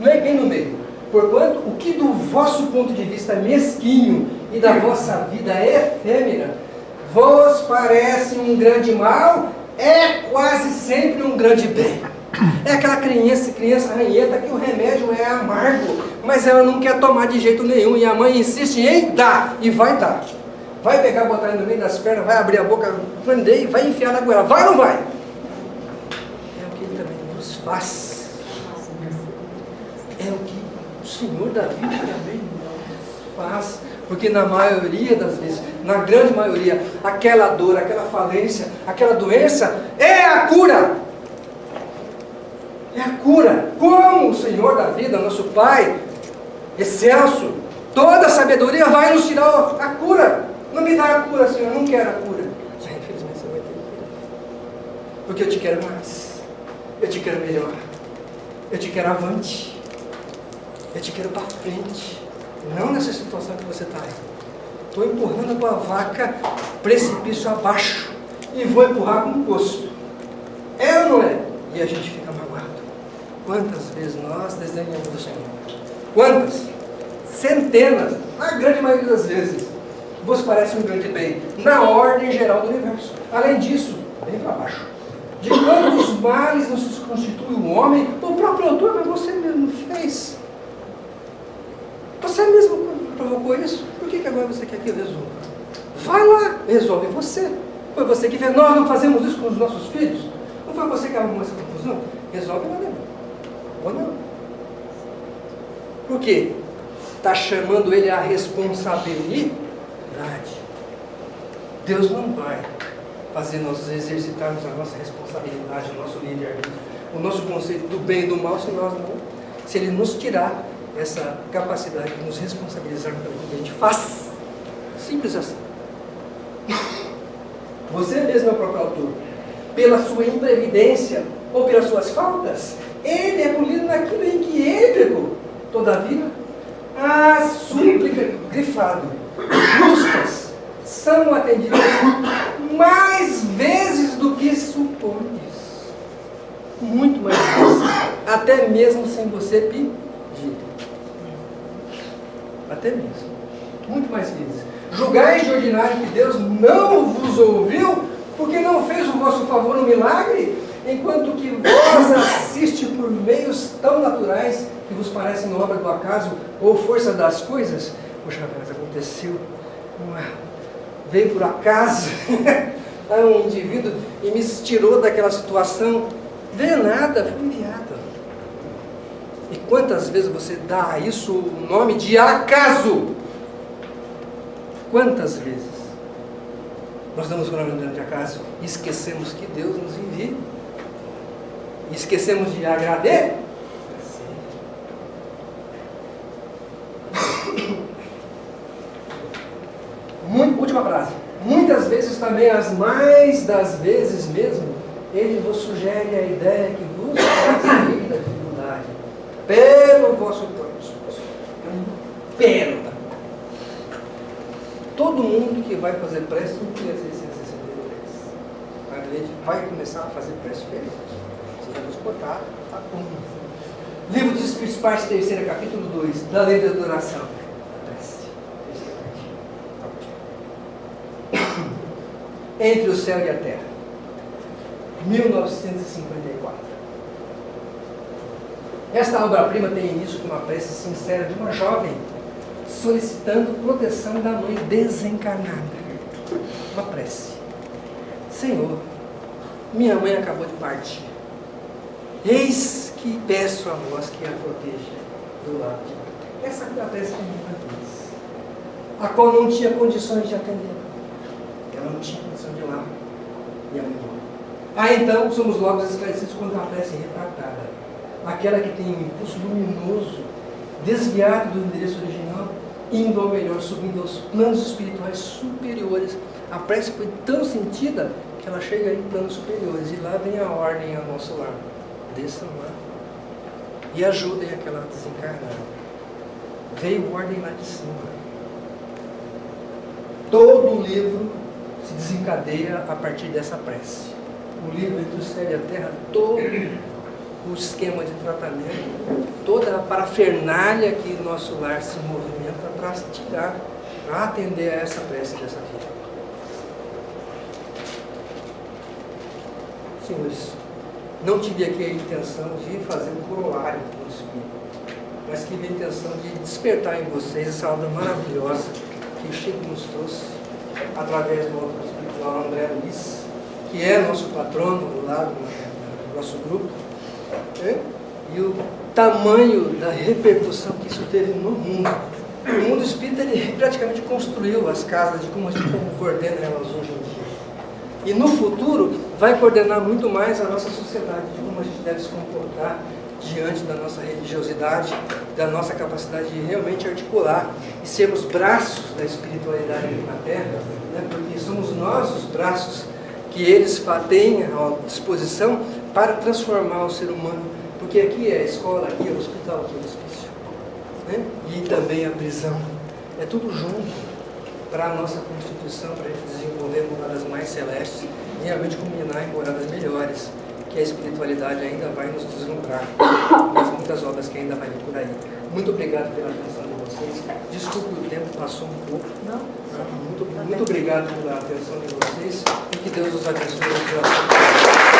não é bem no meio, porquanto o que do vosso ponto de vista é mesquinho e da vossa vida é efêmera, vos parece um grande mal, é quase sempre um grande bem. É aquela criança ranheta que o remédio é amargo, mas ela não quer tomar de jeito nenhum, e a mãe insiste em dar, e vai dar. Vai pegar, botar ele no meio das pernas, vai abrir a boca, prender e vai enfiar na goela. Vai ou não vai? É o que ele também nos faz. É o que o Senhor da vida também nos faz. Porque na maioria das vezes, na grande maioria, aquela dor, aquela falência, aquela doença é a cura. É a cura. Como o Senhor da vida, nosso Pai excelso, toda a sabedoria vai nos tirar a cura. Não me dá a cura, Senhor, eu não quero a cura. Infelizmente você vai ter cura. Porque eu te quero mais. Eu te quero melhor. Eu te quero avante. Eu te quero para frente. Não nessa situação que você está aí. Estou empurrando a tua vaca precipício abaixo. E vou empurrar com o custo. É ou não é? E a gente fica magoado. Quantas vezes nós desdenhamos do Senhor? Quantas? Centenas. A grande maioria das vezes. Vos parece um grande bem, na ordem geral do universo. Além disso, vem para baixo. De quantos males não se constitui o homem, o próprio autor, mas você mesmo fez. Você mesmo provocou isso. Por que agora você quer que eu resolva? Vai lá, resolve você. Foi você que fez. Nós não fazemos isso com os nossos filhos? Não foi você que arrumou essa confusão? Resolve lá dentro. Ou não? Por quê? Está chamando ele à responsabilidade. Deus não vai fazer nós exercitarmos a nossa responsabilidade, o nosso livre-arbítrio, o nosso conceito do bem e do mal, se Ele nos tirar essa capacidade de nos responsabilizar pelo que a gente faz. Simples assim. Você mesmo é o próprio autor. Pela sua imprevidência ou pelas suas faltas, ele é punido naquilo em que ele pecou. Todavia, a súplica grifado, justas, são atendidas mais vezes do que supondes. Muito mais vezes. Até mesmo sem você pedir. Até mesmo. Muito mais vezes. Julgais de ordinário que Deus não vos ouviu, porque não fez o vosso favor um milagre, enquanto que vós assiste por meios tão naturais que vos parecem obra do acaso ou força das coisas. Poxa, mas aconteceu, veio por acaso, um indivíduo e me tirou daquela situação, veio nada, foi enviado. E quantas vezes você dá a isso o nome de acaso? Quantas vezes nós damos o nome de acaso e esquecemos que Deus nos envia? E esquecemos de agradecer? Última frase. Muitas vezes também, as mais das vezes mesmo, ele vos sugere a ideia que vos faz rir da dificuldade pelo vosso próprio esforço. Pelo. Todo mundo que vai fazer prece não queria ser 163. A gente vai começar a fazer prece feliz. Você vai nos botar, tá bom. Livro dos Espíritos, parte 3, capítulo 2, da lei da adoração. Prece. Entre o céu e a terra. 1954. Esta obra-prima tem início com uma prece sincera de uma jovem solicitando proteção da mãe desencarnada. Uma prece. Senhor, minha mãe acabou de partir. Eis que peço a vós que a proteja do lado de lá. Essa é a prece que eu nunca fiz. A qual não tinha condições de atender. Ela não tinha condição de ir lá. Minha mãe morreu. Então, somos logo esclarecidos quando a prece refratada. Aquela que tem um impulso luminoso, desviado do endereço original, indo ao melhor, subindo aos planos espirituais superiores. A prece foi tão sentida que ela chega em planos superiores. E lá vem a ordem ao nosso lar. Desçam lá e ajudem aquela desencarnada. Veio ordem lá de cima. Todo o livro se desencadeia a partir dessa prece. o livro Entre o Céu e a Terra, todo o esquema de tratamento, toda a parafernália que nosso lar se movimenta para tirar, para atender a essa prece dessa filha. Senhores, não tive aqui a intenção de fazer um corolário do Espírito, mas tive a intenção de despertar em vocês essa obra maravilhosa que o Chico nos trouxe através do autor espiritual André Luiz, que é nosso patrono lá do nosso grupo, né? E o tamanho da repercussão que isso teve no mundo. O mundo espírita, ele praticamente construiu as casas de como a gente coordena elas hoje em dia. E no futuro vai coordenar muito mais a nossa sociedade, de como a gente deve se comportar diante da nossa religiosidade, da nossa capacidade de realmente articular e sermos braços da espiritualidade aqui na Terra, né? Porque somos nós os braços que eles têm à disposição para transformar o ser humano, porque aqui é a escola, aqui é o hospital, aqui é o hospício, né? E também a prisão, é tudo junto para a nossa Constituição, para a gente desenvolver moradas mais celestes e realmente culminar em moradas melhores, que a espiritualidade ainda vai nos deslumbrar, mas muitas obras que ainda vai vir por aí. Muito obrigado pela atenção de vocês. Desculpe, o tempo passou um pouco.
Não.
Muito obrigado pela atenção de vocês e que Deus os abençoe.